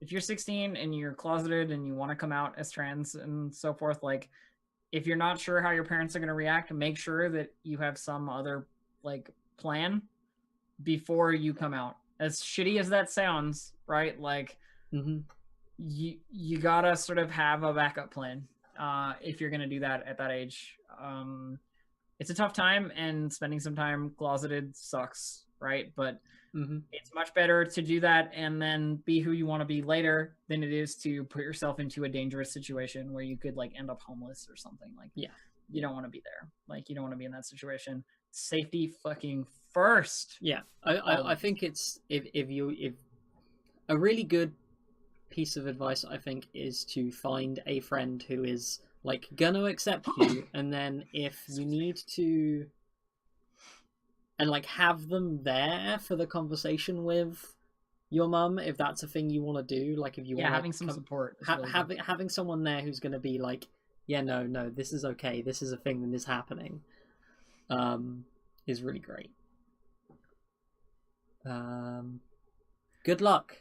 If you're 16 and you're closeted and you want to come out as trans and so forth, like, if you're not sure how your parents are going to react, make sure that you have some other like plan before you come out. As shitty as that sounds, right? Like, you gotta sort of have a backup plan if you're gonna do that at that age. It's a tough time, and spending some time closeted sucks, right? But it's much better to do that and then be who you want to be later than it is to put yourself into a dangerous situation where you could like end up homeless or something. Like, you don't want to be there. Like, you don't want to be in that situation. Safety fucking first. I think it's if a really good piece of advice, I think, is to find a friend who is like gonna accept you, and then if you need to, and like have them there for the conversation with your mum, if that's a thing you want to do. Like, if you want having some support, having someone there who's gonna be like, no, this is okay, this is a thing that is happening, is really great. Good luck.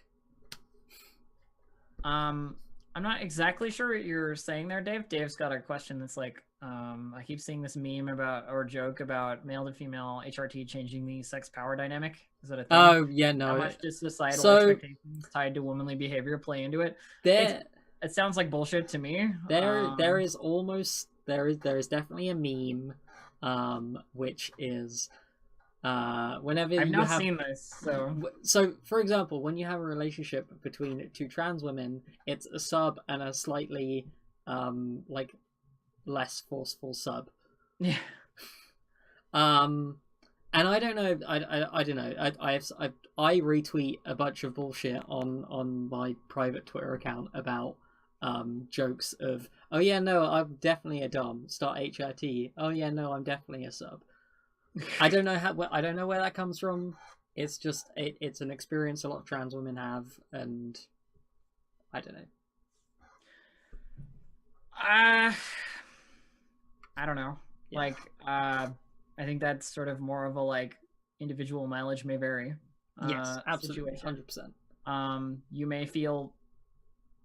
I'm not exactly sure what you're saying there, Dave. Dave's got a question that's like, I keep seeing this meme about, or joke about, male to female HRT changing the sex power dynamic. Is that a thing? Oh, yeah, no. How much does societal expectations tied to womanly behavior play into it? It sounds like bullshit to me. There is almost there is definitely a meme, which is whenever I've you not have seen this, so so for example, when you have a relationship between two trans women, it's a sub and a slightly like less forceful sub. yeah. And I don't know. I don't know. I retweet a bunch of bullshit on my private Twitter account about jokes of, oh yeah, no, I'm definitely a dom. Start HRT. Oh yeah, no, I'm definitely a sub. I don't know I don't know where that comes from. It's just it's an experience a lot of trans women have, and I don't know. I don't know. Yeah. Like, I think that's sort of more of a like individual mileage may vary. Yes, absolutely, Situation. 100%. You may feel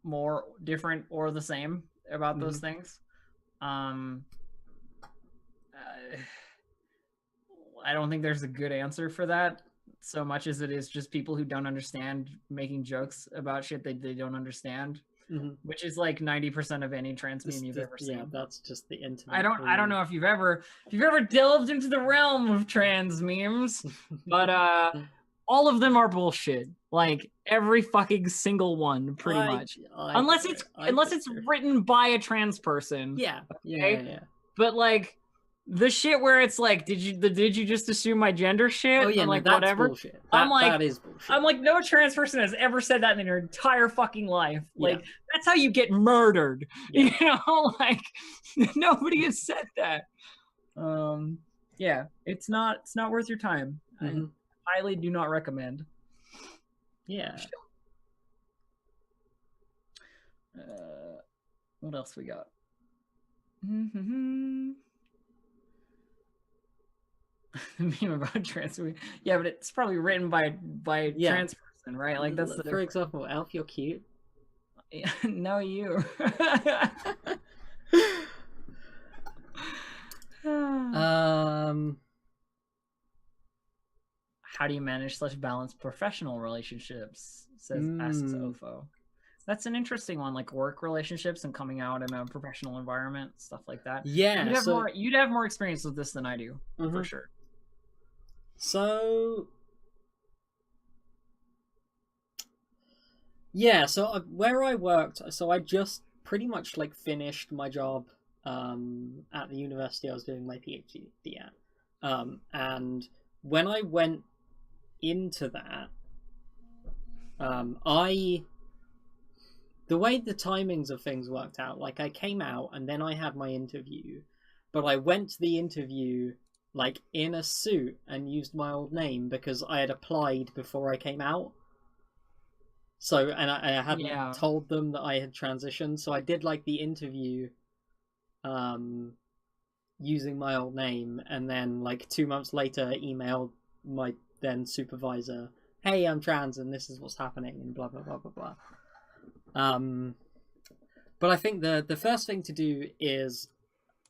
more different or the same about those things. I don't think there's a good answer for that, so much as it is just people who don't understand making jokes about shit they don't understand, which is like 90% of any trans meme you've ever seen. Yeah, that's just the internet. I don't know if you've ever delved into the realm of trans memes, but all of them are bullshit. Like every fucking single one, pretty much. Unless it's written by a trans person. Yeah. Okay? Yeah. But like the shit where it's like, did you just assume my gender shit? Oh yeah, I'm like, that's whatever. Bullshit. That is bullshit. I'm like, no trans person has ever said that in their entire fucking life. Like, that's how you get murdered. Yeah. You know, like nobody has said that. Yeah, it's not worth your time. I highly do not recommend. Yeah. What else we got? Meme about trans. Yeah, but it's probably written by a trans person, right? Like that's the for example, Elf, you're cute. No, you. How do you manage such balanced professional relationships? Asks Ofo. That's an interesting one, like work relationships and coming out in a professional environment, stuff like that. Yeah, you'd have more experience with this than I do, for sure. So yeah, so where I worked, so I just pretty much like finished my job at the university I was doing my PhD at, and when I went into that, the way the timings of things worked out, like I came out and then I had my interview, but I went to the interview like in a suit and used my old name because I had applied before I came out. So, and I hadn't told them that I had transitioned, so I did like the interview using my old name, and then like 2 months later emailed my then supervisor, hey, I'm trans and this is what's happening and blah blah blah blah blah. But I think the first thing to do is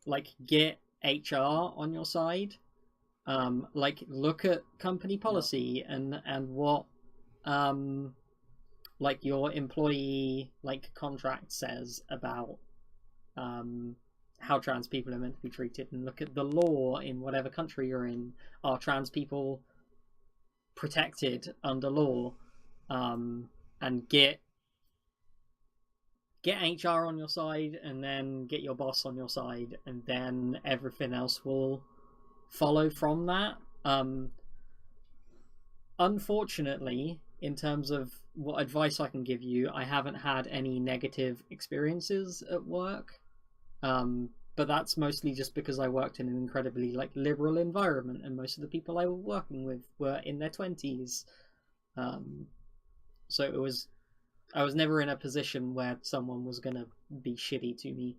like get HR on your side, like look at company policy and what like your employee like contract says about how trans people are meant to be treated, and look at the law in whatever country you're in. Are trans people protected under law? And get HR on your side, and then get your boss on your side, and then everything else will follow from that. Unfortunately, in terms of what advice I can give you, I haven't had any negative experiences at work, but that's mostly just because I worked in an incredibly like liberal environment, and most of the people I was working with were in their 20s, so I was never in a position where someone was gonna be shitty to me.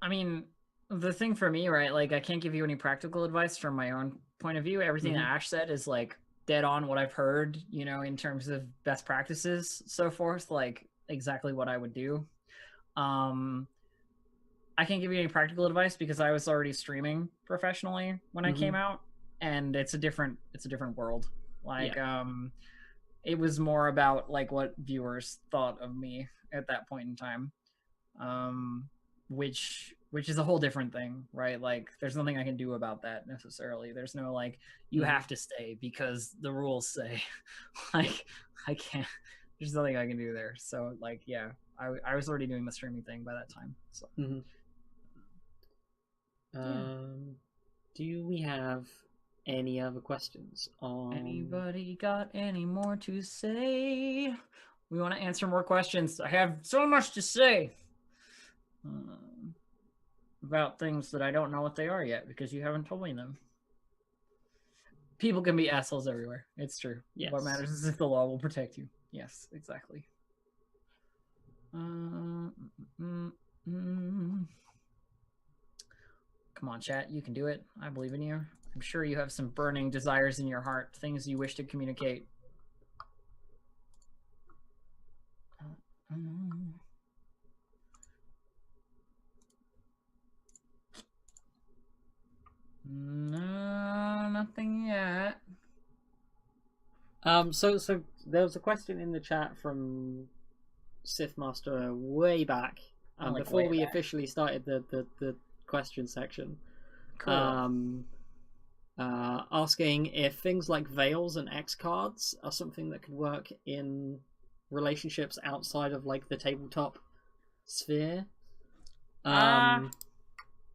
I mean, the thing for me, right, like I can't give you any practical advice from my own point of view. Everything that Ash said is like dead on what I've heard, you know, in terms of best practices, so forth, like exactly what I would do. I can't give you any practical advice because I was already streaming professionally when I came out, and it's a different world. Like, it was more about like what viewers thought of me at that point in time. which is a whole different thing, right? Like there's nothing I can do about that necessarily. There's no like you have to stay because the rules say. Like I can't, there's nothing I can do there. So like yeah, I was already doing the streaming thing by that time. So do we have any other questions on... Anybody got any more to say? We want to answer more questions. I have so much to say about things that I don't know what they are yet because you haven't told me them. People can be assholes everywhere. It's true. Yes. What matters is if the law will protect you. Yes, exactly. Come on, chat. You can do it. I believe in you. I'm sure you have some burning desires in your heart, things you wish to communicate. No, nothing yet. So there was a question in the chat from Sith Master way back, before we officially started the question section. Cool. Asking if things like veils and X cards are something that could work in relationships outside of like the tabletop sphere. And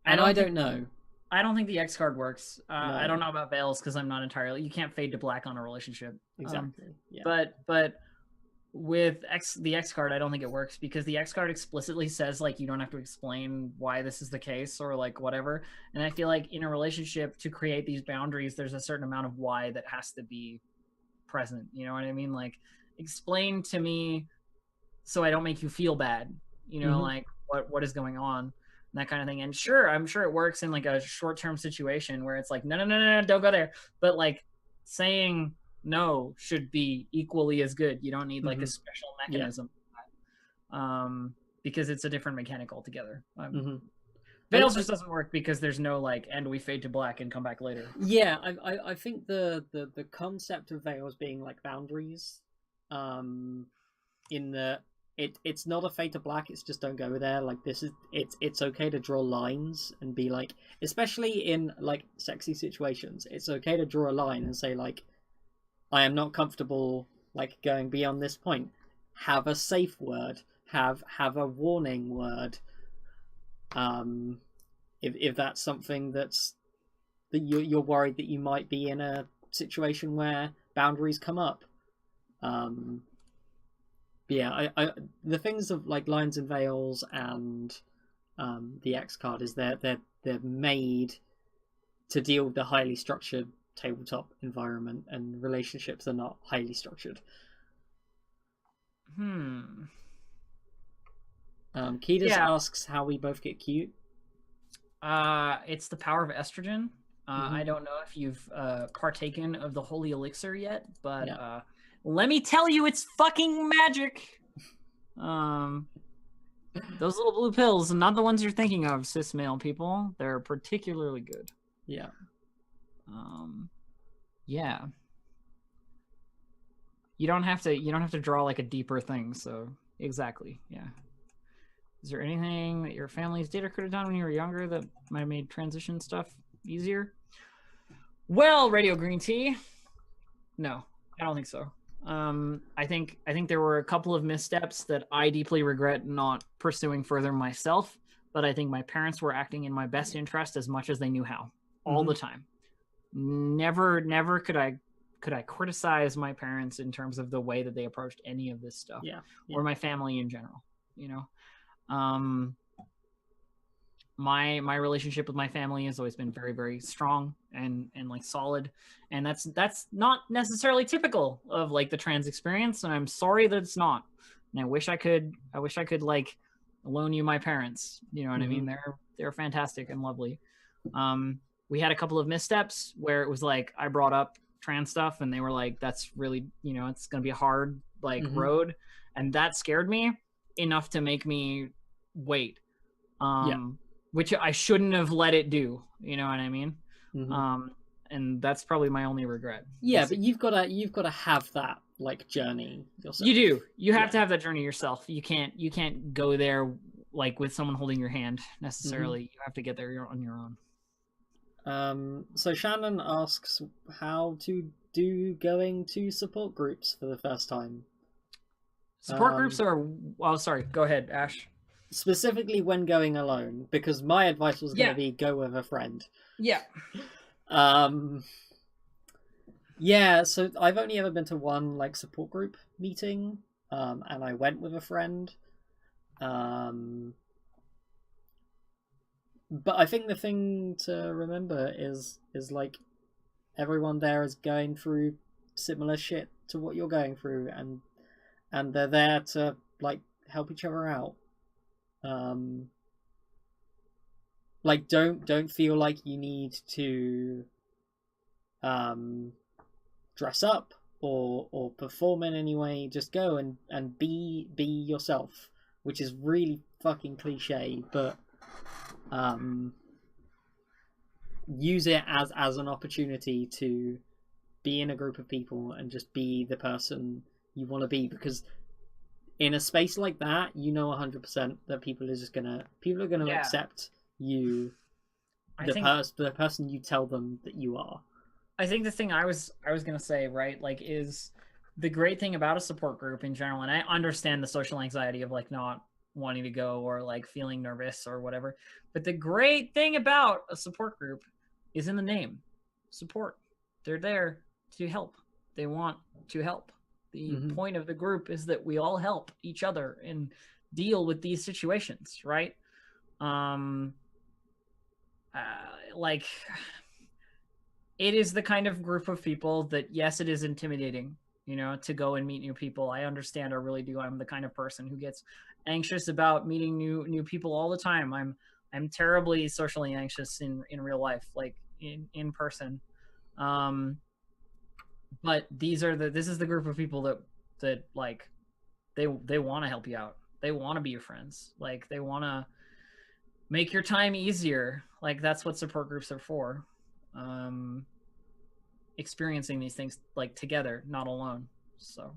I don't know. I don't think the X card works. No. I don't know about veils because I'm not entirely. You can't fade to black on a relationship. Exactly. Yeah. But with the X card, I don't think it works because the X card explicitly says like you don't have to explain why this is the case or like whatever. And I feel like in a relationship to create these boundaries, there's a certain amount of why that has to be present. You know what I mean? Like explain to me so I don't make you feel bad. You know, like what is going on. That kind of thing. And sure, I'm sure it works in like a short-term situation where it's like, no, don't go there. But like saying no should be equally as good. You don't need like a special mechanism. Yeah. Because it's a different mechanic altogether. Veils just doesn't work because there's no like, and we fade to black and come back later. Yeah, I think the concept of veils being like boundaries, in the it's not a fade to black, it's just don't go there. Like this is it's okay to draw lines and be like, especially in like sexy situations, it's okay to draw a line and say like, I am not comfortable like going beyond this point. Have a safe word, have a warning word. If that's something that you're worried that you might be in a situation where boundaries come up. Yeah, I the things of like lines and veils and the X card is they're made to deal with the highly structured tabletop environment, and relationships are not highly structured. Ketis asks how we both get cute. It's the power of estrogen. I don't know if you've partaken of the holy elixir yet, but let me tell you, it's fucking magic. Those little blue pills, not the ones you're thinking of, cis male people. They're particularly good. Yeah. Yeah. You don't have to draw like a deeper thing. So exactly. Yeah. Is there anything that your families did or could have done when you were younger that might have made transition stuff easier? Well, Radio Green Tea. No, I don't think so. I think there were a couple of missteps that I deeply regret not pursuing further myself, but I think my parents were acting in my best interest as much as they knew how, all the time. Never could I criticize my parents in terms of the way that they approached any of this stuff, or my family in general, you know. My relationship with my family has always been very, very strong and like solid, and that's not necessarily typical of like the trans experience, and I'm sorry that it's not. And I wish I could like loan you my parents, you know what I mean? They're fantastic and lovely. We had a couple of missteps where it was like I brought up trans stuff and they were like, that's really, you know, it's gonna be a hard like road, and that scared me enough to make me wait. Which I shouldn't have let it do, you know what I mean? And that's probably my only regret. Yeah, but you've got to have that like journey yourself. You do. You have to have that journey yourself. You can't go there like with someone holding your hand necessarily. You have to get there on your own. So Shannon asks how to do going to support groups for the first time. Support groups are... Oh, sorry. Go ahead, Ash. Specifically when going alone, because my advice was going to be go with a friend. Yeah. Yeah, so I've only ever been to one like support group meeting, and I went with a friend. But I think the thing to remember is like everyone there is going through similar shit to what you're going through, and they're there to like help each other out. Like don't feel like you need to dress up or perform in any way. Just go and be yourself, which is really fucking cliche, but use it as an opportunity to be in a group of people and just be the person you want to be, because in a space like that, 100% that people are gonna accept you, the person you tell them that you are. I think the thing I was gonna say, right, like, is the great thing about a support group in general, and I understand the social anxiety of like not wanting to go or like feeling nervous or whatever, but the great thing about a support group is in the name. Support. They're there to help. They want to help. The point of the group is that we all help each other and deal with these situations, right? Like, it is the kind of group of people that, yes, it is intimidating, to go and meet new people. I understand, I really do. I'm the kind of person who gets anxious about meeting new people all the time. I'm terribly socially anxious in real life, like in person. But this is the group of people that like they want to help you out. They want to be your friends. Like, they want to make your time easier. Like, that's what support groups are for. Experiencing these things like together, not alone. So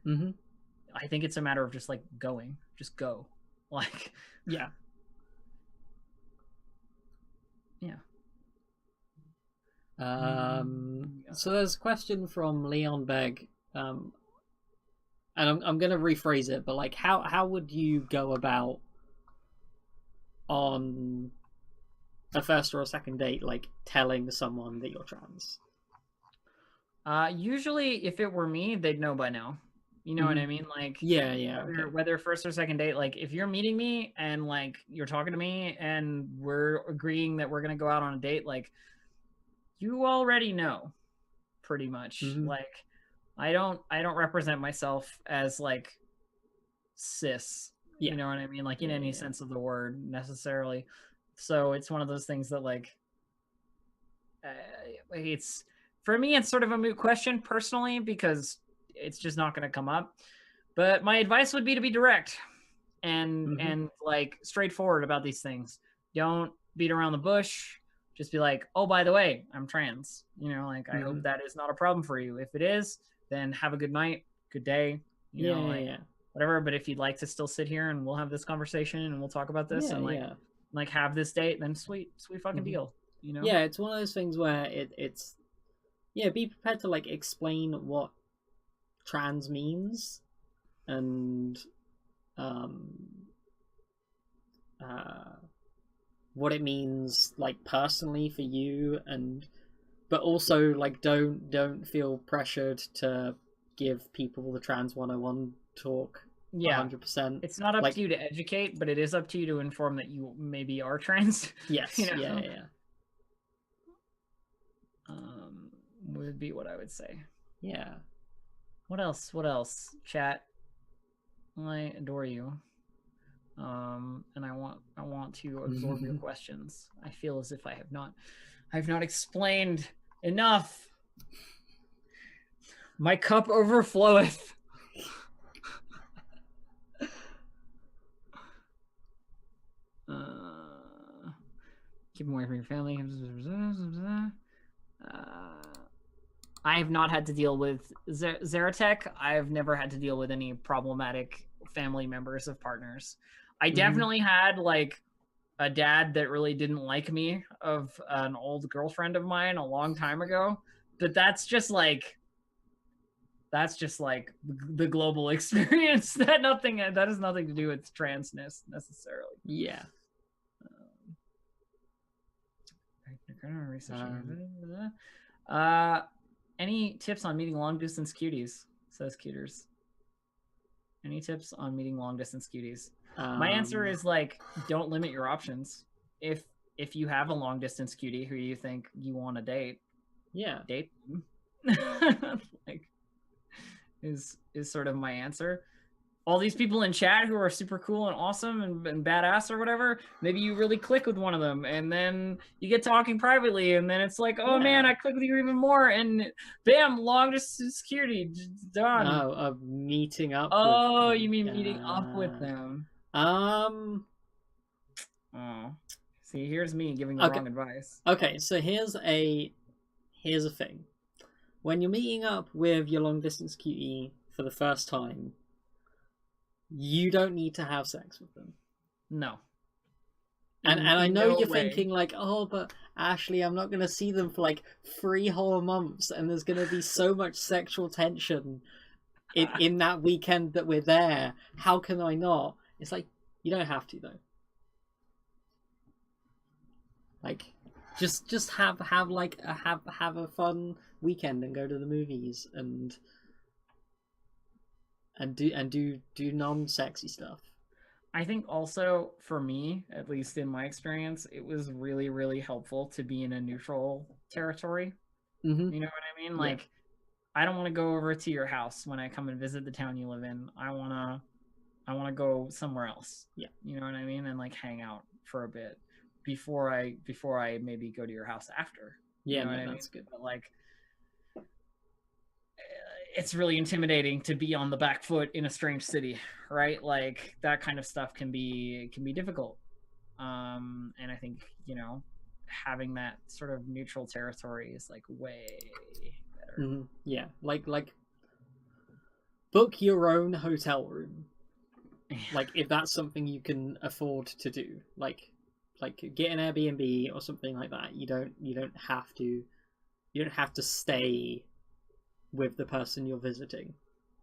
I think it's a matter of just like going. Just go. Like, yeah. So there's a question from Leon Begg, and I'm gonna rephrase it, but like, how would you go about on a first or a second date, like telling someone that you're trans? Usually, if it were me, they'd know by now. You know what I mean? Like, whether first or second date, like if you're meeting me and like you're talking to me and we're agreeing that we're gonna go out on a date, like, you already know, pretty much. Like, I don't represent myself as like cis. You know what I mean? Like, in any sense of the word necessarily. So it's one of those things that like, it's, for me, it's sort of a moot question personally, because it's just not going to come up. But my advice would be to be direct and like straightforward about these things. Don't beat around the bush. Just be like, oh, by the way, I'm trans. Like, I hope that is not a problem for you. If it is, then have a good night, good day, whatever. But if you'd like to still sit here and we'll have this conversation and we'll talk about this like have this date, then sweet fucking deal. Yeah, it's one of those things where it's be prepared to like explain what trans means and what it means like personally for you, but also like don't feel pressured to give people the trans 101 talk. 100%. It's not up to you to educate, but it is up to you to inform that you maybe are trans. Yes. Would be what I would say. Yeah. What else? Chat. I adore you. And I want to absorb your questions. I feel as if I've not explained enough. My cup overfloweth. Keep them away from your family. I have not had to deal with Zeratech. I've never had to deal with any problematic family members of partners. I definitely had like a dad that really didn't like me of an old girlfriend of mine a long time ago, but that's just like the global experience. That has nothing to do with transness necessarily. Yeah. Any tips on meeting long distance cuties? Says Cuters. Any tips on meeting long distance cuties? My answer is like, don't limit your options. If you have a long distance cutie who you think you want to date, date them. Like, is sort of my answer. All these people in chat who are super cool and awesome and badass or whatever, maybe you really click with one of them, and then you get talking privately, and then it's like, oh man, I click with you even more, and bam, long distance security done. Of meeting up. Oh, with you mean meeting up with them? Oh, see, here's me giving the wrong advice. Okay, so here's a thing. When you're meeting up with your long distance cutie for the first time, you don't need to have sex with them. No. And I know you're thinking like, oh, but Ashley, I'm not going to see them for like 3 whole months, and there's going to be so much sexual tension in that weekend that we're there. How can I not? It's like, you don't have to though. Like, just have a fun weekend and go to the movies and do non-sexy stuff. I think also for me, at least in my experience, it was really, really helpful to be in a neutral territory. Mm-hmm. You know what I mean? Like, I don't want to go over to your house when I come and visit the town you live in. I wanna go somewhere else. Yeah. You know what I mean? And like hang out for a bit before I maybe go to your house after. Yeah, you know no, what that's good. But like, it's really intimidating to be on the back foot in a strange city, right? Like, that kind of stuff can be difficult. And I think, you know, having that sort of neutral territory is like way better. Mm-hmm. Yeah, like book your own hotel room. Like, if that's something you can afford to do, like get an Airbnb or something like that. You don't have to stay with the person you're visiting.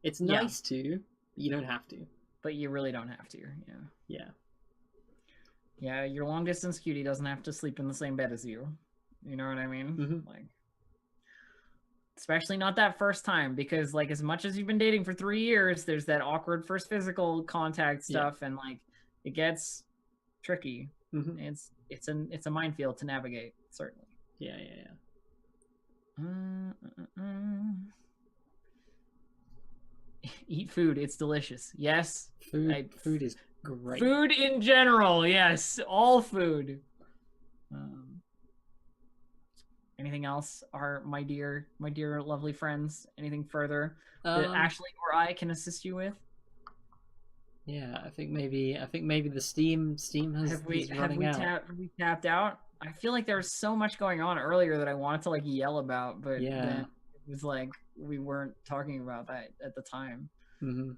It's nice to, but you don't have to. But you really don't have to. Yeah, your long distance cutie doesn't have to sleep in the same bed as you. You know what I mean? Mm-hmm. Like, especially not that first time, because like, as much as you've been dating for 3 years, there's that awkward first physical contact stuff, and like, it gets tricky. Mm-hmm. It's a minefield to navigate, certainly. Yeah. Eat food, it's delicious. Yes. Food is great. Food in general, yes. All food. Anything else, my dear lovely friends? Anything further that Ashley or I can assist you with? Yeah, I think maybe the Steam has running out. Have we tapped out? I feel like there was so much going on earlier that I wanted to like yell about, but then it was like we weren't talking about that at the time. Mm-hmm.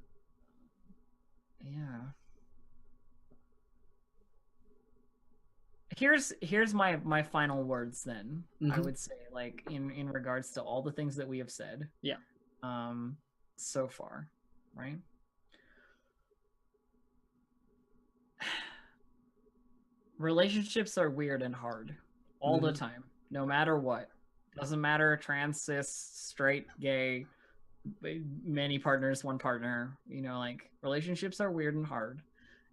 Yeah. Here's my final words then. Mm-hmm. I would say, like, in regards to all the things that we have said. Yeah. So far, right? Relationships are weird and hard all the time, no matter what. Doesn't matter, trans, cis, straight, gay, many partners, one partner. You know, like, relationships are weird and hard,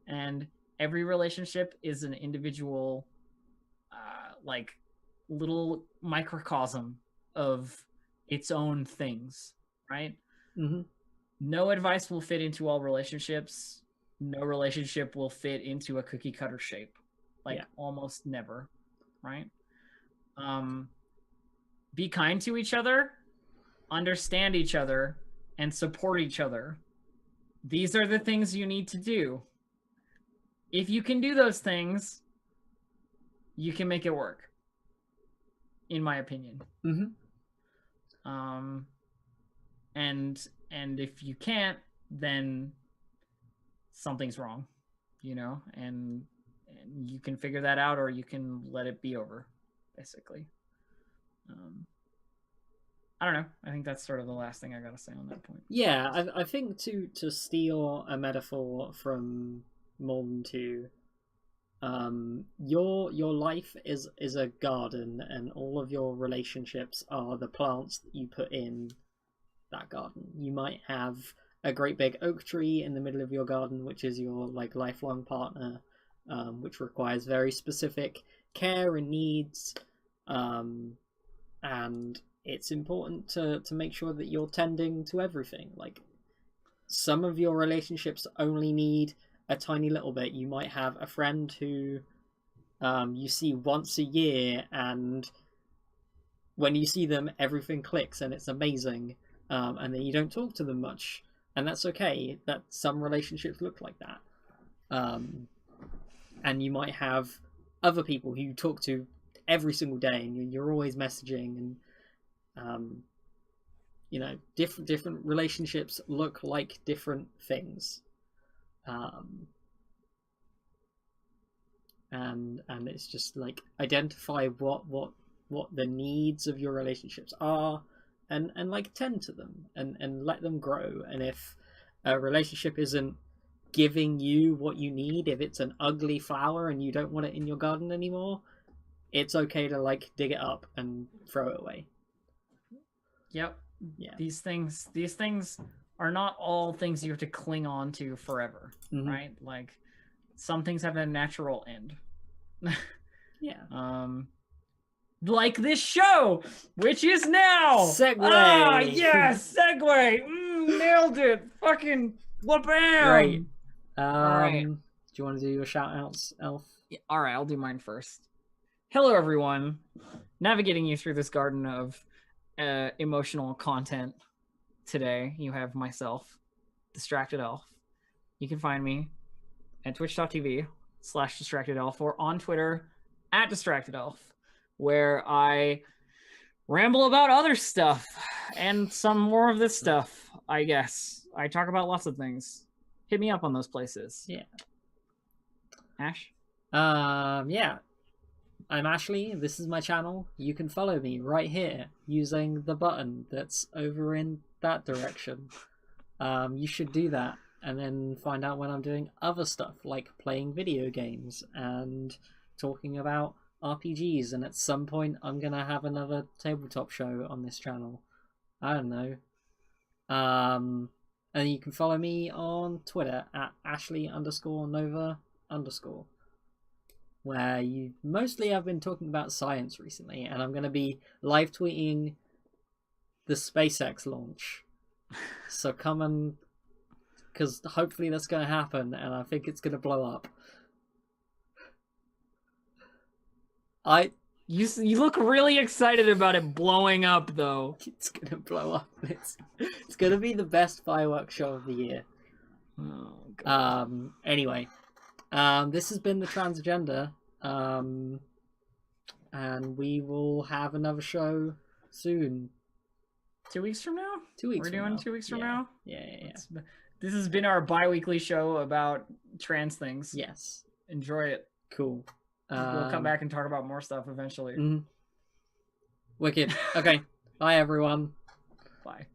and every relationship is an individual, like, little microcosm of its own things, right? Mm-hmm. No advice will fit into all relationships. No relationship will fit into a cookie cutter shape. Like, almost never, right? Be kind to each other, understand each other, and support each other. These are the things you need to do. If you can do those things, you can make it work, in my opinion. Mm-hmm. And if you can't, then something's wrong, you know, and you can figure that out, or you can let it be over, basically. I don't know. I think that's sort of the last thing I gotta say on that point. Yeah, I think to steal a metaphor from Molten 2, your life is a garden, and all of your relationships are the plants that you put in that garden. You might have a great big oak tree in the middle of your garden, which is your like lifelong partner, which requires very specific care and needs, and it's important to make sure that you're tending to everything. Like, some of your relationships only need a tiny little bit. You might have a friend who you see once a year, and when you see them, everything clicks and it's amazing, and then you don't talk to them much, and that's okay. That some relationships look like that. And you might have other people who you talk to every single day, and you're always messaging, and you know, different relationships look like different things, and it's just like identify what the needs of your relationships are, and like tend to them, and let them grow. And if a relationship isn't giving you what you need, if it's an ugly flower and you don't want it in your garden anymore, it's okay to like dig it up and throw it away. Yep. Yeah. These things are not all things you have to cling on to forever, right? Like, some things have a natural end. Yeah. Like this show, which is now. Segue. Ah, yes, segue. Nailed it. Fucking wha-bam. Great. All right. Do you want to do your shout outs, Elf? Yeah, all right, I'll do mine first. Hello, everyone. Navigating you through this garden of emotional content today, you have myself, Distracted Elf. You can find me at twitch.tv/DistractedElf, or on Twitter @DistractedElf, where I ramble about other stuff and some more of this stuff, I guess. I talk about lots of things. Hit me up on those places. Yeah. Ash? Yeah. I'm Ashley. This is my channel. You can follow me right here using the button that's over in that direction. You should do that, and then find out when I'm doing other stuff, like playing video games and talking about RPGs, and at some point I'm gonna have another tabletop show on this channel. I don't know. And you can follow me on Twitter at Ashley_Nova_, where you mostly have been talking about science recently, and I'm going to be live tweeting the SpaceX launch. So come and, because hopefully that's going to happen, and I think it's going to blow up. You look really excited about it blowing up, though. It's going to blow up. It's going to be the best fireworks show of the year. Oh, God. Anyway. This has been the Transagenda, and we will have another show soon. 2 weeks from now? 2 weeks. We're doing 2 weeks from now? Yeah. This has been our bi-weekly show about trans things. Yes. Enjoy it. Cool. We'll come back and talk about more stuff eventually. Wicked. Okay. Bye, everyone. Bye.